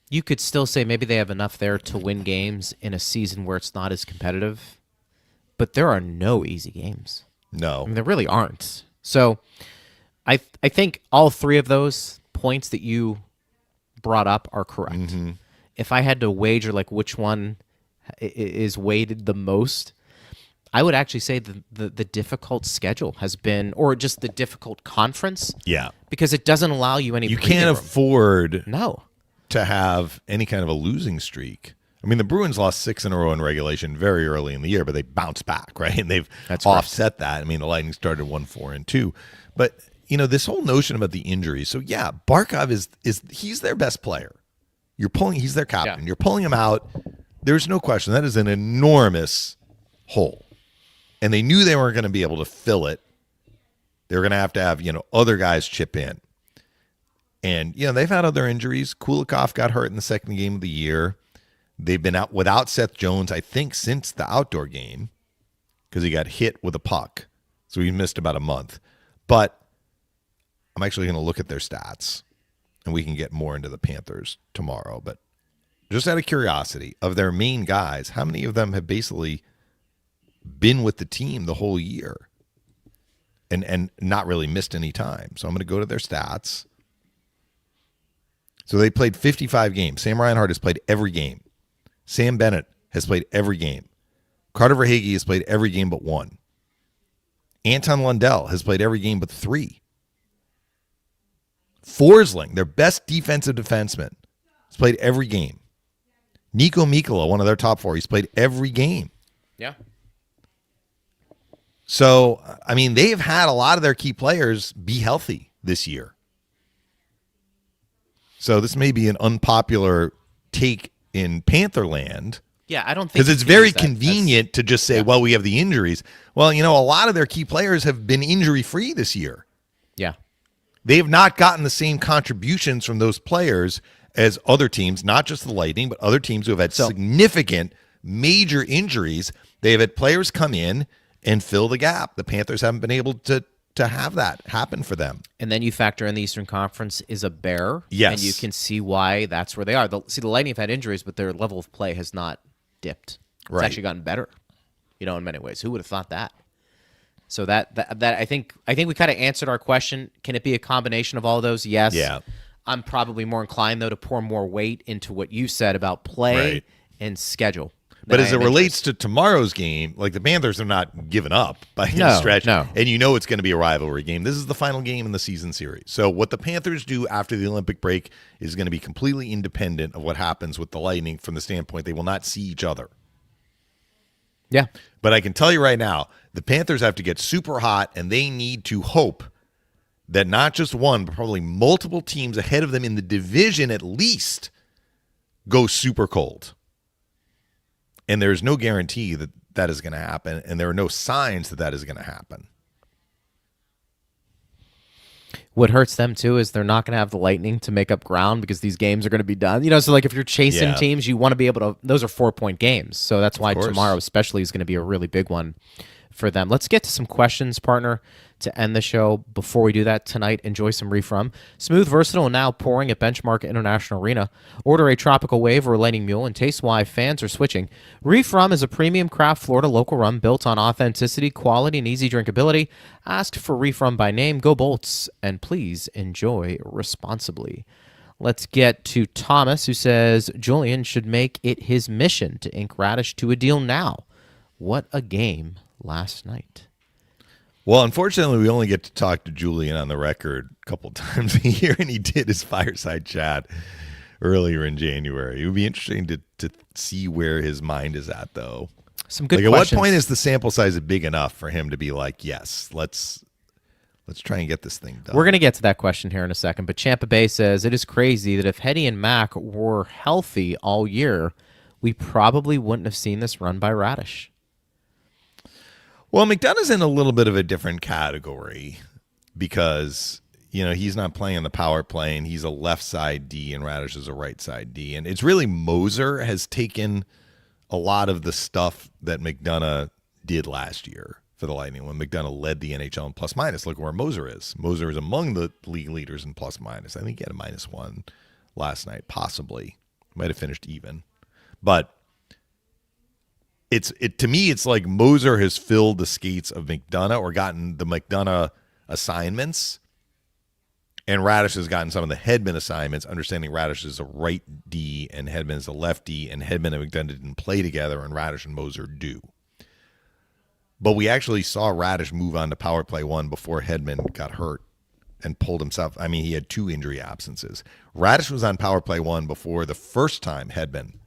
you could still say maybe they have enough there to win games in a season where it's not as competitive, but there are no easy games. No. I mean, there really aren't. So I think all three of those points that you brought up are correct. If I had to wager like which one is weighted the most, I would actually say the difficult schedule has been, or just the difficult conference. Yeah. Because it doesn't allow you any. You can't afford no to have any kind of a losing streak. I mean, the Bruins lost 6 in a row in regulation very early in the year, but they bounced back, right? And they've offset that. I mean, the Lightning started 1-4-2. But, this whole notion about the injuries. So, yeah, Barkov is he's their best player. He's their captain. Yeah. You're pulling him out. There's no question. That is an enormous hole. And they knew they weren't going to be able to fill it. They were going to have, other guys chip in. And, they've had other injuries. Kulikov got hurt in the second game of the year. They've been out without Seth Jones, I think, since the outdoor game because he got hit with a puck. So he missed about a month. But I'm actually going to look at their stats, and we can get more into the Panthers tomorrow. But just out of curiosity, of their main guys, how many of them have basically been with the team the whole year and not really missed any time? So I'm going to go to their stats. So they played 55 games. Sam Reinhart has played every game. Sam Bennett has played every game. Carter Verhaeghe has played every game but one. Anton Lundell has played every game but 3. Forsling, their best defensive defenseman, has played every game. Nico Mikkola, one of their top 4, he's played every game. Yeah. So, I mean, they've had a lot of their key players be healthy this year. So this may be an unpopular take in Pantherland. Yeah, I don't think because it's very convenient to just say, well, we have the injuries. Well, a lot of their key players have been injury-free this year. Yeah. They have not gotten the same contributions from those players as other teams, not just the Lightning, but other teams who have had significant, major injuries. They have had players come in and fill the gap. The Panthers haven't been able to have that happen for them. And then you factor in the Eastern Conference is a bear. Yes. And you can see why that's where they are. The Lightning have had injuries, but their level of play has not dipped. It's actually gotten better, in many ways. Who would have thought that? So that I think we kind of answered our question. Can it be a combination of all of those? Yes. Yeah. I'm probably more inclined, though, to pour more weight into what you said about play and schedule. But as it relates to tomorrow's game, like the Panthers are not giving up by any stretch. No. And it's going to be a rivalry game. This is the final game in the season series. So what the Panthers do after the Olympic break is going to be completely independent of what happens with the Lightning from the standpoint they will not see each other. Yeah. But I can tell you right now, the Panthers have to get super hot, and they need to hope that not just one, but probably multiple teams ahead of them in the division at least go super cold. And there's no guarantee that that is going to happen, and there are no signs that that is going to happen. What hurts them, too, is they're not going to have the Lightning to make up ground because these games are going to be done. So like if you're chasing teams, you want to be able to – those are 4-point games. So that's why tomorrow especially is going to be a really big one for them. Let's get to some questions, partner, to end the show. Before we do that tonight, enjoy some Refrum. Smooth, versatile, and now pouring at Benchmark International Arena. Order a Tropical Wave or a Lightning Mule and taste why fans are switching. Refrum is a premium craft Florida local rum built on authenticity, quality, and easy drinkability. Ask for Refrum by name. Go Bolts, and please enjoy responsibly. Let's get to Thomas, who says, Julian should make it his mission to ink Raddysh to a deal now. What a game last night. Well, unfortunately, we only get to talk to Julian on the record a couple times a year, and he did his fireside chat earlier in January. It would be interesting to see where his mind is at, though. Some good questions. At what point is the sample size big enough for him to be like, yes, let's try and get this thing done? We're going to get to that question here in a second, but Tampa Bay says, it is crazy that if Hetty and Mac were healthy all year, we probably wouldn't have seen this run by Raddysh. Well, McDonough's in a little bit of a different category because, he's not playing the power play, and he's a left side D, and Raddysh is a right side D. And it's really Moser has taken a lot of the stuff that McDonough did last year. for the Lightning when McDonough led the NHL in plus minus. Look where Moser is. Moser is among the league leaders in plus minus. I think he had a -1 last night, possibly. Might have finished even. But to me, it's like Moser has filled the skates of McDonough or gotten the McDonough assignments, and Raddysh has gotten some of the Hedman assignments, understanding Raddysh is a right D and Hedman is a left D, and Hedman and McDonough didn't play together, and Raddysh and Moser do. But we actually saw Raddysh move on to power play 1 before Hedman got hurt and pulled himself. I mean, he had 2 injury absences. Raddysh was on power play 1 before the first time Hedman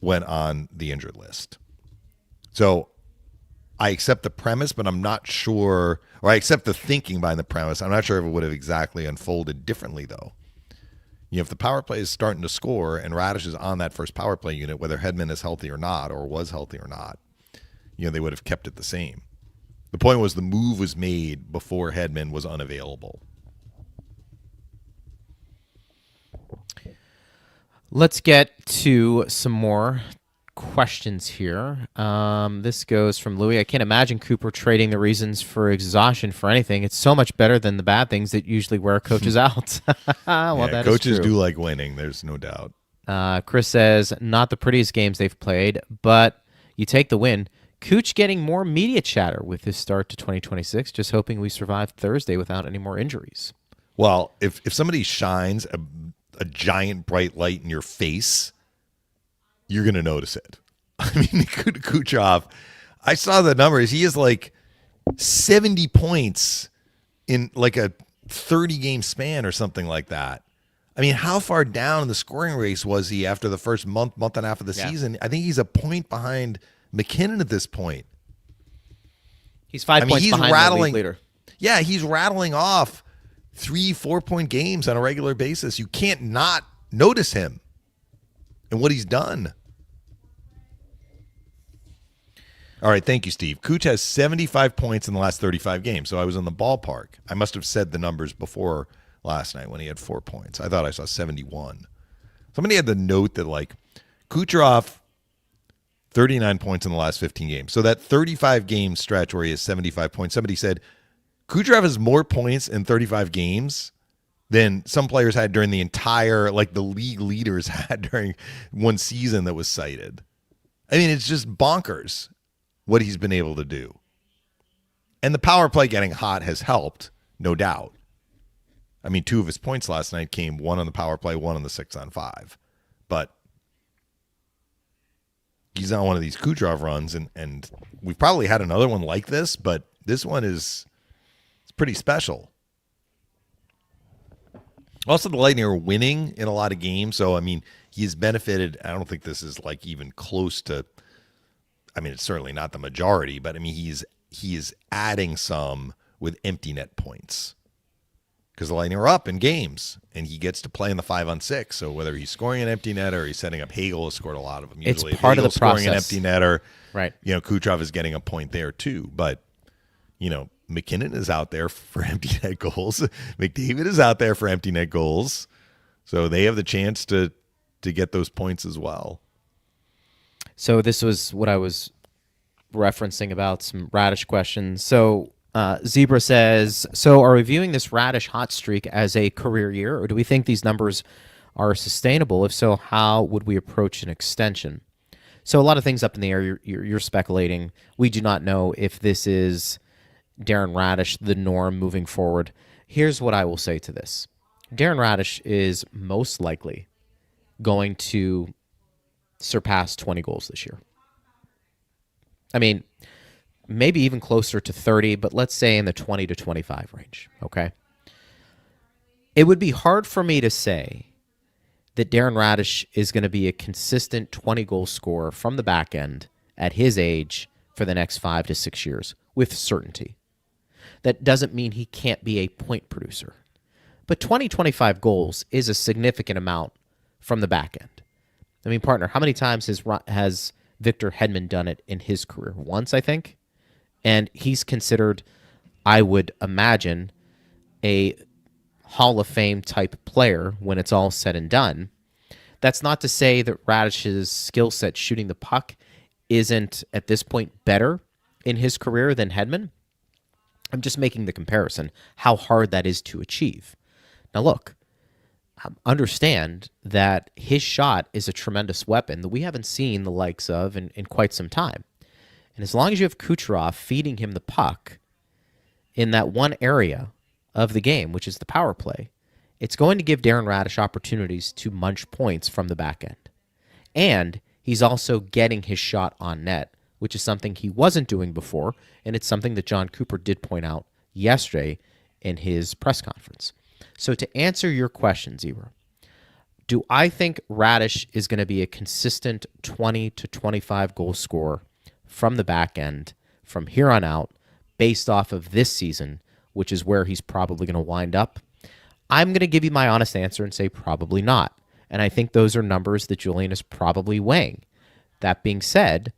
went on the injured list. So I accept the premise, but I'm not sure, or I accept the thinking behind the premise. I'm not sure if it would have exactly unfolded differently, though. You know, if the power play is starting to score and Raddysh is on that first power play unit, whether Hedman is healthy or not, or was healthy or not, you know, they would have kept it the same. The point was the move was made before Hedman was unavailable. Let's get to some more questions here. This goes from Louis. I can't imagine Cooper trading the reasons for exhaustion for anything. It's so much better than the bad things that usually wear coaches out. That coaches is true. do like winning. There's no doubt. Chris says, not the prettiest games they've played, but you take the win. Cooch getting more media chatter with his start to 2026. Just hoping we survive Thursday without any more injuries. Well, if somebody shines a giant bright light in your face, you're going to notice it. I mean, Kucherov, I saw the numbers. He is like 70 points in like a 30-game span or something like that. I mean, how far down in the scoring race was he after the first month and a half of the season? I think he's a point behind McKinnon at this point. He's 5 points behind the league leader. Yeah, he's rattling off 3-4 point games on a regular basis. You can't not notice him and what he's done. All right, thank you, Steve. Kuch has 75 points in the last 35 games, so I was in the ballpark. I must have said the numbers before last night when he had 4 points. I thought I saw 71. Somebody had the note that, like, Kucherov, 39 points in the last 15 games. So that 35-game stretch where he has 75 points, somebody said, Kucherov has more points in 35 games than some players had during the entire, like the league leaders had during one season that was cited. I mean, it's just bonkers what he's been able to do. And the power play getting hot has helped, no doubt. I mean, 2 of his points last night came 1 on the power play, 1 on the 6-on-5. But he's on one of these Kucherov runs, and we've probably had another one like this, but this one is pretty special. Also, the Lightning are winning in a lot of games, so, I mean, he's benefited. I don't think this is, like, even close to, I mean, it's certainly not the majority, but, I mean, he is adding some with empty net points. Because the Lightning are up in games, and he gets to play in the 5-on-6. So whether he's scoring an empty net or he's setting up, Hagel has scored a lot of them. Usually, it's part of the process. Scoring an empty netter, right? You know, Kucherov is getting a point there too. But you know, McKinnon is out there for empty net goals. McDavid is out there for empty net goals. So they have the chance to get those points as well. So this was what I was referencing about some Raddysh questions. So. Zebra says, so are we viewing this Raddysh hot streak as a career year, or do we think these numbers are sustainable? If so, how would we approach an extension? So a lot of things up in the air. You're speculating. We do not know if this is Darren Raddysh, the norm moving forward. Here's what I will say to this. Darren Raddysh is most likely going to surpass 20 goals this year. I mean, maybe even closer to 30, but let's say in the 20 to 25 range, okay? It would be hard for me to say that Darren Raddysh is going to be a consistent 20-goal scorer from the back end at his age for the next 5 to 6 years with certainty. That doesn't mean he can't be a point producer. But 20, 25 goals is a significant amount from the back end. I mean, partner, how many times has Victor Hedman done it in his career? Once, I think. And he's considered, I would imagine, a Hall of Fame type player when it's all said and done. That's not to say that Raddysh's skill set shooting the puck isn't, at this point, better in his career than Hedman. I'm just making the comparison, how hard that is to achieve. Now, look, understand that his shot is a tremendous weapon that we haven't seen the likes of in quite some time. And as long as you have Kucherov feeding him the puck in that one area of the game, which is the power play, it's going to give Darren Raddysh opportunities to munch points from the back end. And he's also getting his shot on net, which is something he wasn't doing before, and it's something that John Cooper did point out yesterday in his press conference. So to answer your question, Zebra, do I think Raddysh is going to be a consistent 20 to 25 goal scorer from the back end from here on out based off of this season, which is where he's probably going to wind up? I'm going to give you my honest answer and say probably not. And I think those are numbers that Julian is probably weighing. That being said,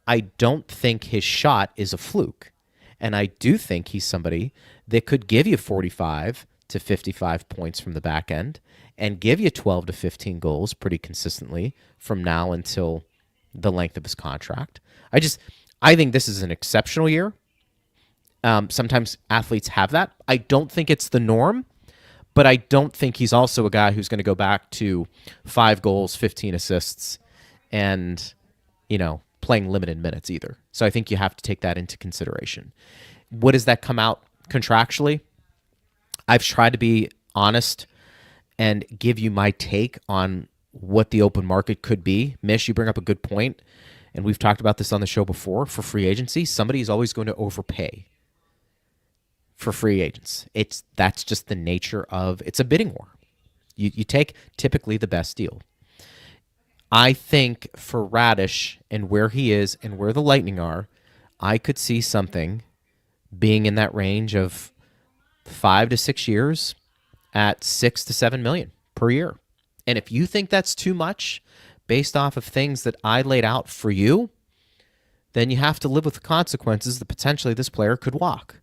I don't think his shot is a fluke. And I do think he's somebody that could give you 45 to 55 points from the back end and give you 12 to 15 goals pretty consistently from now until the length of his contract. I think this is an exceptional year. Sometimes athletes have that. I don't think it's the norm, but I don't think he's also a guy who's going to go back to 5 goals, 15 assists, and, playing limited minutes either. So I think you have to take that into consideration. What does that come out contractually? I've tried to be honest and give you my take on what the open market could be. Mish, you bring up a good point, and we've talked about this on the show before. For free agency, somebody is always going to overpay for free agents. That's just the nature of it's a bidding war. You take typically the best deal. I think for Raddysh and where he is and where the Lightning are, I could see something being in that range of 5 to 6 years at $6 to $7 million per year. And if you think that's too much based off of things that I laid out for you, then you have to live with the consequences that potentially this player could walk.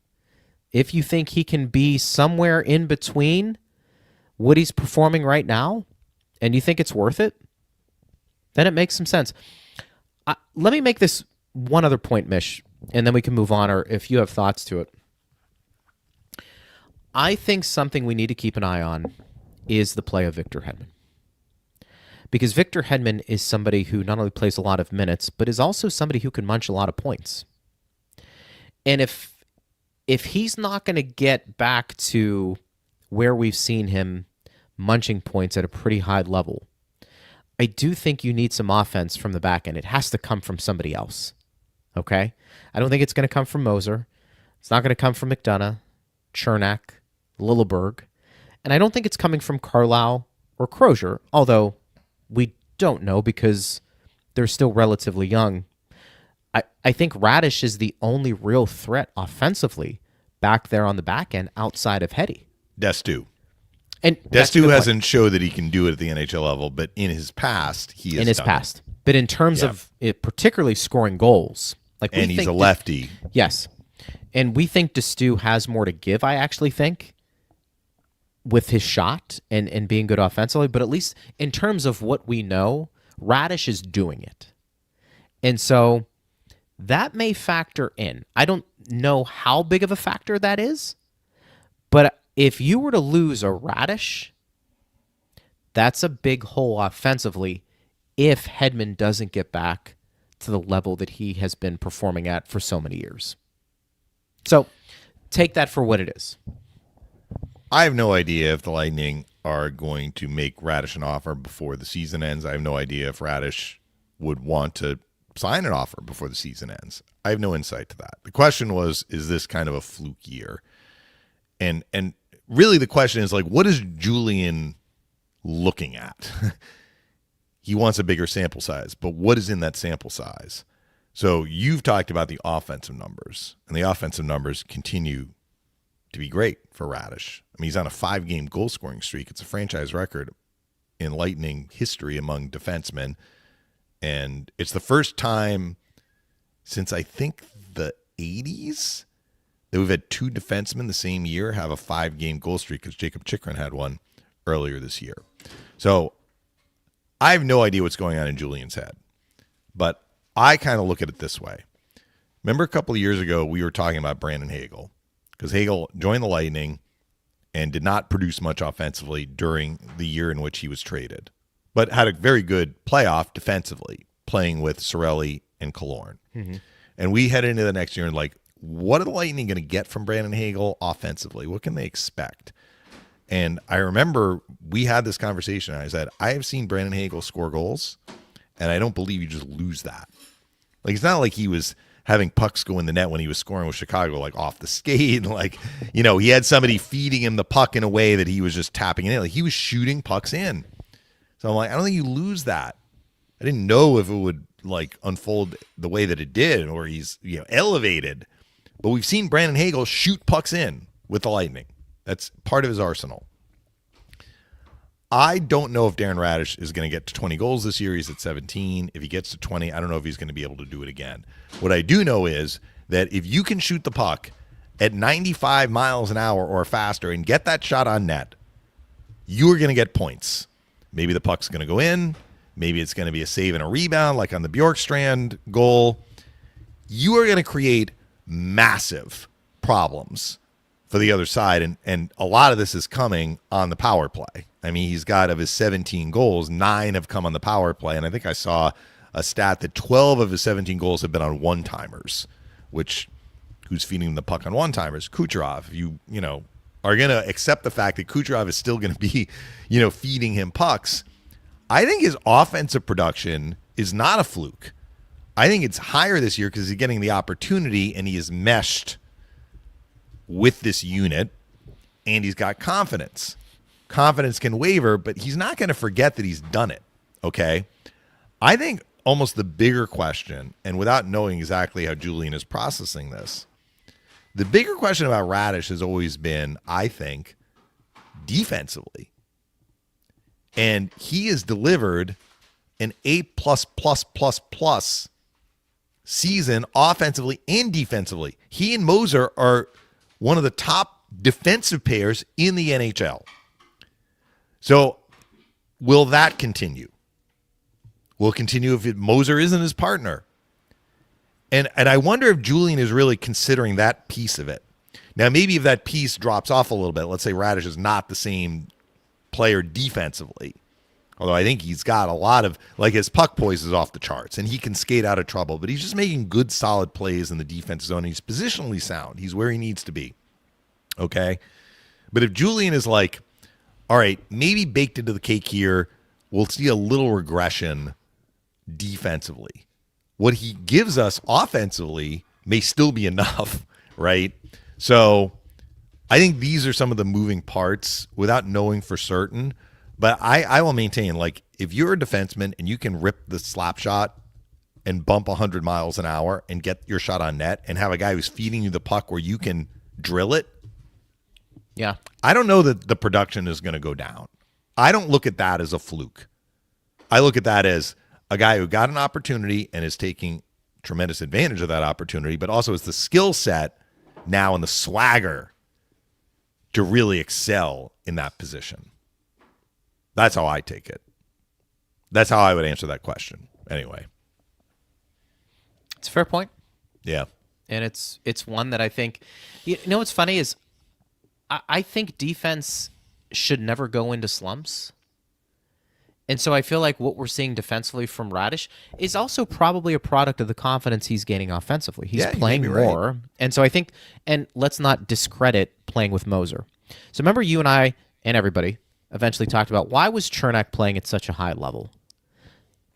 If you think he can be somewhere in between what he's performing right now and you think it's worth it, then it makes some sense. Let me make this one other point, Mish, and then we can move on, or if you have thoughts to it. I think something we need to keep an eye on is the play of Victor Hedman. Because Victor Hedman is somebody who not only plays a lot of minutes, but is also somebody who can munch a lot of points. And if he's not going to get back to where we've seen him munching points at a pretty high level, I do think you need some offense from the back end. It has to come from somebody else, okay? I don't think it's going to come from Moser. It's not going to come from McDonough, Chernak, Lilleberg. And I don't think it's coming from Carlisle or Crozier, although we don't know because they're still relatively young. I think Raddysh is the only real threat offensively back there on the back end outside of Heddy. Destu. And Destu hasn't showed that he can do it at the NHL level, but in his past, he has. In his past, but in terms of it, particularly scoring goals, and he's a lefty. Yes, and we think Destu has more to give. I actually think with his shot and being good offensively, but at least in terms of what we know, Raddysh is doing it, and so that may factor in. I don't know how big of a factor that is, but if you were to lose a Raddysh, that's a big hole offensively if Hedman doesn't get back to the level that he has been performing at for so many years. So take that for what it is. I have no idea if the Lightning are going to make Raddysh an offer before the season ends. I have no idea if Raddysh would want to sign an offer before the season ends. I have no insight to that. The question was, is this kind of a fluke year? And really the question is, like, what is Julian looking at? He wants a bigger sample size, but what is in that sample size? So you've talked about the offensive numbers, and the offensive numbers continue to be great for Raddysh. I mean, he's on a 5-game goal-scoring streak. It's a franchise record in Lightning history among defensemen, and it's the first time since I think the 80s that we've had 2 defensemen the same year have a 5-game goal streak, because Jacob Chychrun had one earlier this year. So I have no idea what's going on in Julian's head, but I kind of look at it this way. Remember a couple of years ago, we were talking about Brandon Hagel because Hagel joined the Lightning and did not produce much offensively during the year in which he was traded, but had a very good playoff defensively, playing with Cirelli and Killorn. And we head into the next year and like, what are the Lightning going to get from Brandon Hagel offensively? What can they expect? And I remember we had this conversation. And I said, I have seen Brandon Hagel score goals, and I don't believe you just lose that. Like, it's not like he was having pucks go in the net when he was scoring with Chicago, like off the skate. Like, you know, he had somebody feeding him the puck in a way that he was just tapping it in. Like, he was shooting pucks in. So I'm like, I don't think you lose that. I didn't know if it would like unfold the way that it did, or he's, you know, elevated. But we've seen Brandon Hagel shoot pucks in with the Lightning. That's part of his arsenal. I don't know if Darren Raddysh is going to get to 20 goals this year. He's at 17. If he gets to 20, I don't know if he's going to be able to do it again. What I do know is that if you can shoot the puck at 95 miles an hour or faster and get that shot on net, you are going to get points. Maybe the puck's going to go in. Maybe it's going to be a save and a rebound like on the Bjorkstrand goal. You are going to create massive problems for the other side, and a lot of this is coming on the power play. I mean, he's got, of his 17 goals, 9 have come on the power play, and I think I saw a stat that 12 of his 17 goals have been on one-timers, which, who's feeding the puck on one-timers? Kucherov. You know, are going to accept the fact that Kucherov is still going to be, you know, feeding him pucks. I think his offensive production is not a fluke. I think it's higher this year because he's getting the opportunity and he is meshed with this unit, and he's got confidence. Confidence can waver, but he's not going to forget that he's done it, okay? I think almost the bigger question, and without knowing exactly how Julian is processing this, the bigger question about Raddysh has always been, I think, defensively. And he has delivered an A++++ season offensively and defensively. He and Moser are one of the top defensive pairs in the NHL. So will that continue? Will it continue if Moser isn't his partner? And I wonder if Julian is really considering that piece of it. Now, maybe if that piece drops off a little bit, let's say Raddysh is not the same player defensively, although I think he's got a lot of, like, his puck poise is off the charts and he can skate out of trouble, but he's just making good, solid plays in the defensive zone. He's positionally sound. He's where he needs to be. Okay. But if Julian is like, all right, maybe baked into the cake here, we'll see a little regression defensively. What he gives us offensively may still be enough, right? So I think these are some of the moving parts without knowing for certain. But I will maintain, like, if you're a defenseman and you can rip the slap shot and bump 100 miles an hour and get your shot on net and have a guy who's feeding you the puck where you can drill it, yeah, I don't know that the production is going to go down. I don't look at that as a fluke. I look at that as a guy who got an opportunity and is taking tremendous advantage of that opportunity, but also has the skill set now and the swagger to really excel in that position. That's how I take it. That's how I would answer that question. Anyway. It's a fair point. Yeah. And it's one that I think, you know what's funny is I think defense should never go into slumps. And so I feel like what we're seeing defensively from Raddysh is also probably a product of the confidence he's gaining offensively. He's playing more. Right. And so I think, and let's not discredit playing with Moser. So remember you and I and everybody eventually talked about why was Chernak playing at such a high level?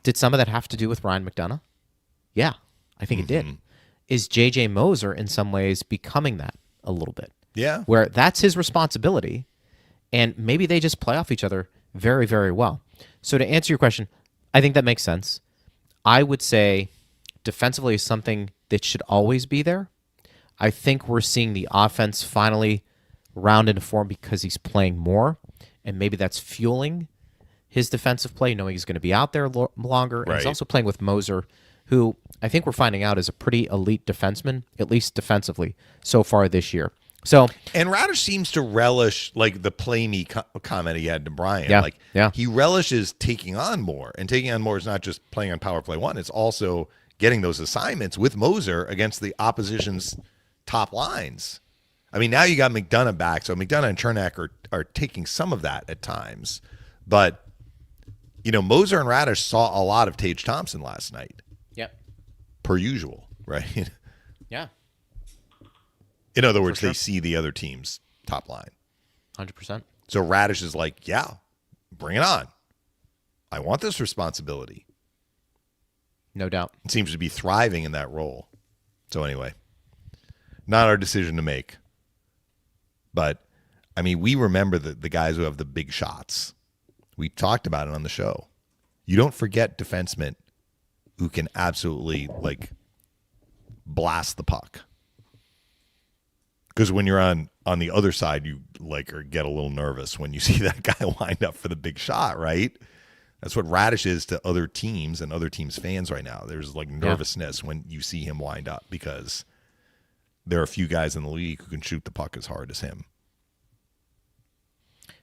Did some of that have to do with Ryan McDonough? Yeah, I think it did. Is J.J. Moser in some ways becoming that a little bit? Yeah. Where that's his responsibility, and maybe they just play off each other very, very well. So to answer your question, I think that makes sense. I would say defensively is something that should always be there. I think we're seeing the offense finally round into form because he's playing more, and maybe that's fueling his defensive play, knowing he's going to be out there longer. And he's also playing with Moser, who I think we're finding out is a pretty elite defenseman, at least defensively, so far this year. So, and Raddysh seems to relish, like, the play me comment he had to Brian. He relishes taking on more, and taking on more is not just playing on power play one; it's also getting those assignments with Moser against the opposition's top lines. I mean, now you got McDonough back, so McDonough and Chernak are taking some of that at times. But, Moser and Raddysh saw a lot of Tage Thompson last night. Yep. Per usual, right? Yeah. In other words, they see the other team's top line. 100%. So Raddysh is like, yeah, bring it on. I want this responsibility. No doubt. It seems to be thriving in that role. So anyway, not our decision to make. But, I mean, we remember the guys who have the big shots. We talked about it on the show. You don't forget defensemen who can absolutely, blast the puck. Because when you're on the other side, you or get a little nervous when you see that guy wind up for the big shot, right? That's what Raddysh is to other teams and other teams' fans right now. There's nervousness when you see him wind up because there are a few guys in the league who can shoot the puck as hard as him.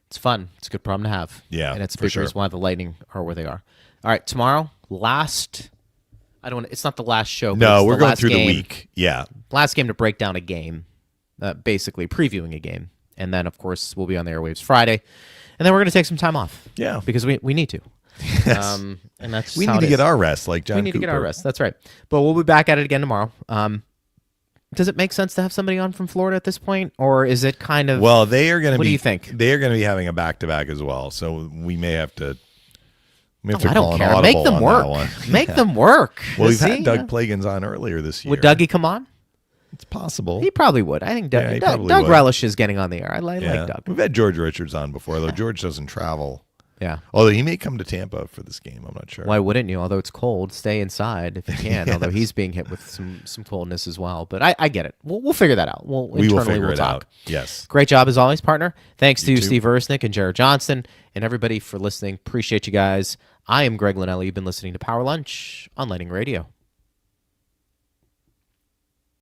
It's fun. It's a good problem to have. Yeah, and it's a big reason why the Lightning are where they are. All right, tomorrow, it's not the last show. But no, it's we're the going last through game, the week. Yeah. Last game to break down a game, basically previewing a game. And then, of course, we'll be on the airwaves Friday. And then we're going to take some time off. Yeah. Because we need to. Yes. And that's we how need it to get is. our rest, like John We need Cooper. to get our rest. That's right. But we'll be back at it again tomorrow. Does it make sense to have somebody on from Florida at this point? Or is it kind of... Well, they are going to be... What do you think? They are going to be having a back-to-back as well. So we may have to... I don't care. Make them work. Make them work. Well, we've had Doug Plagans on earlier this year. Would Dougie come on? It's possible. He probably would. I think Doug would. relishes getting on the air. I like Doug. We've had George Richards on before, though George doesn't travel. Yeah. Although he may come to Tampa for this game. I'm not sure. Why wouldn't you? Although it's cold, stay inside if you can. Yes. Although he's being hit with some coldness as well. But I get it. We'll figure that out. We will figure it out. Yes. Great job as always, partner. Thanks to too. Steve Ersnick and Jared Johnston and everybody for listening. Appreciate you guys. I am Greg Linnelli. You've been listening to Power Lunch on Lightning Radio.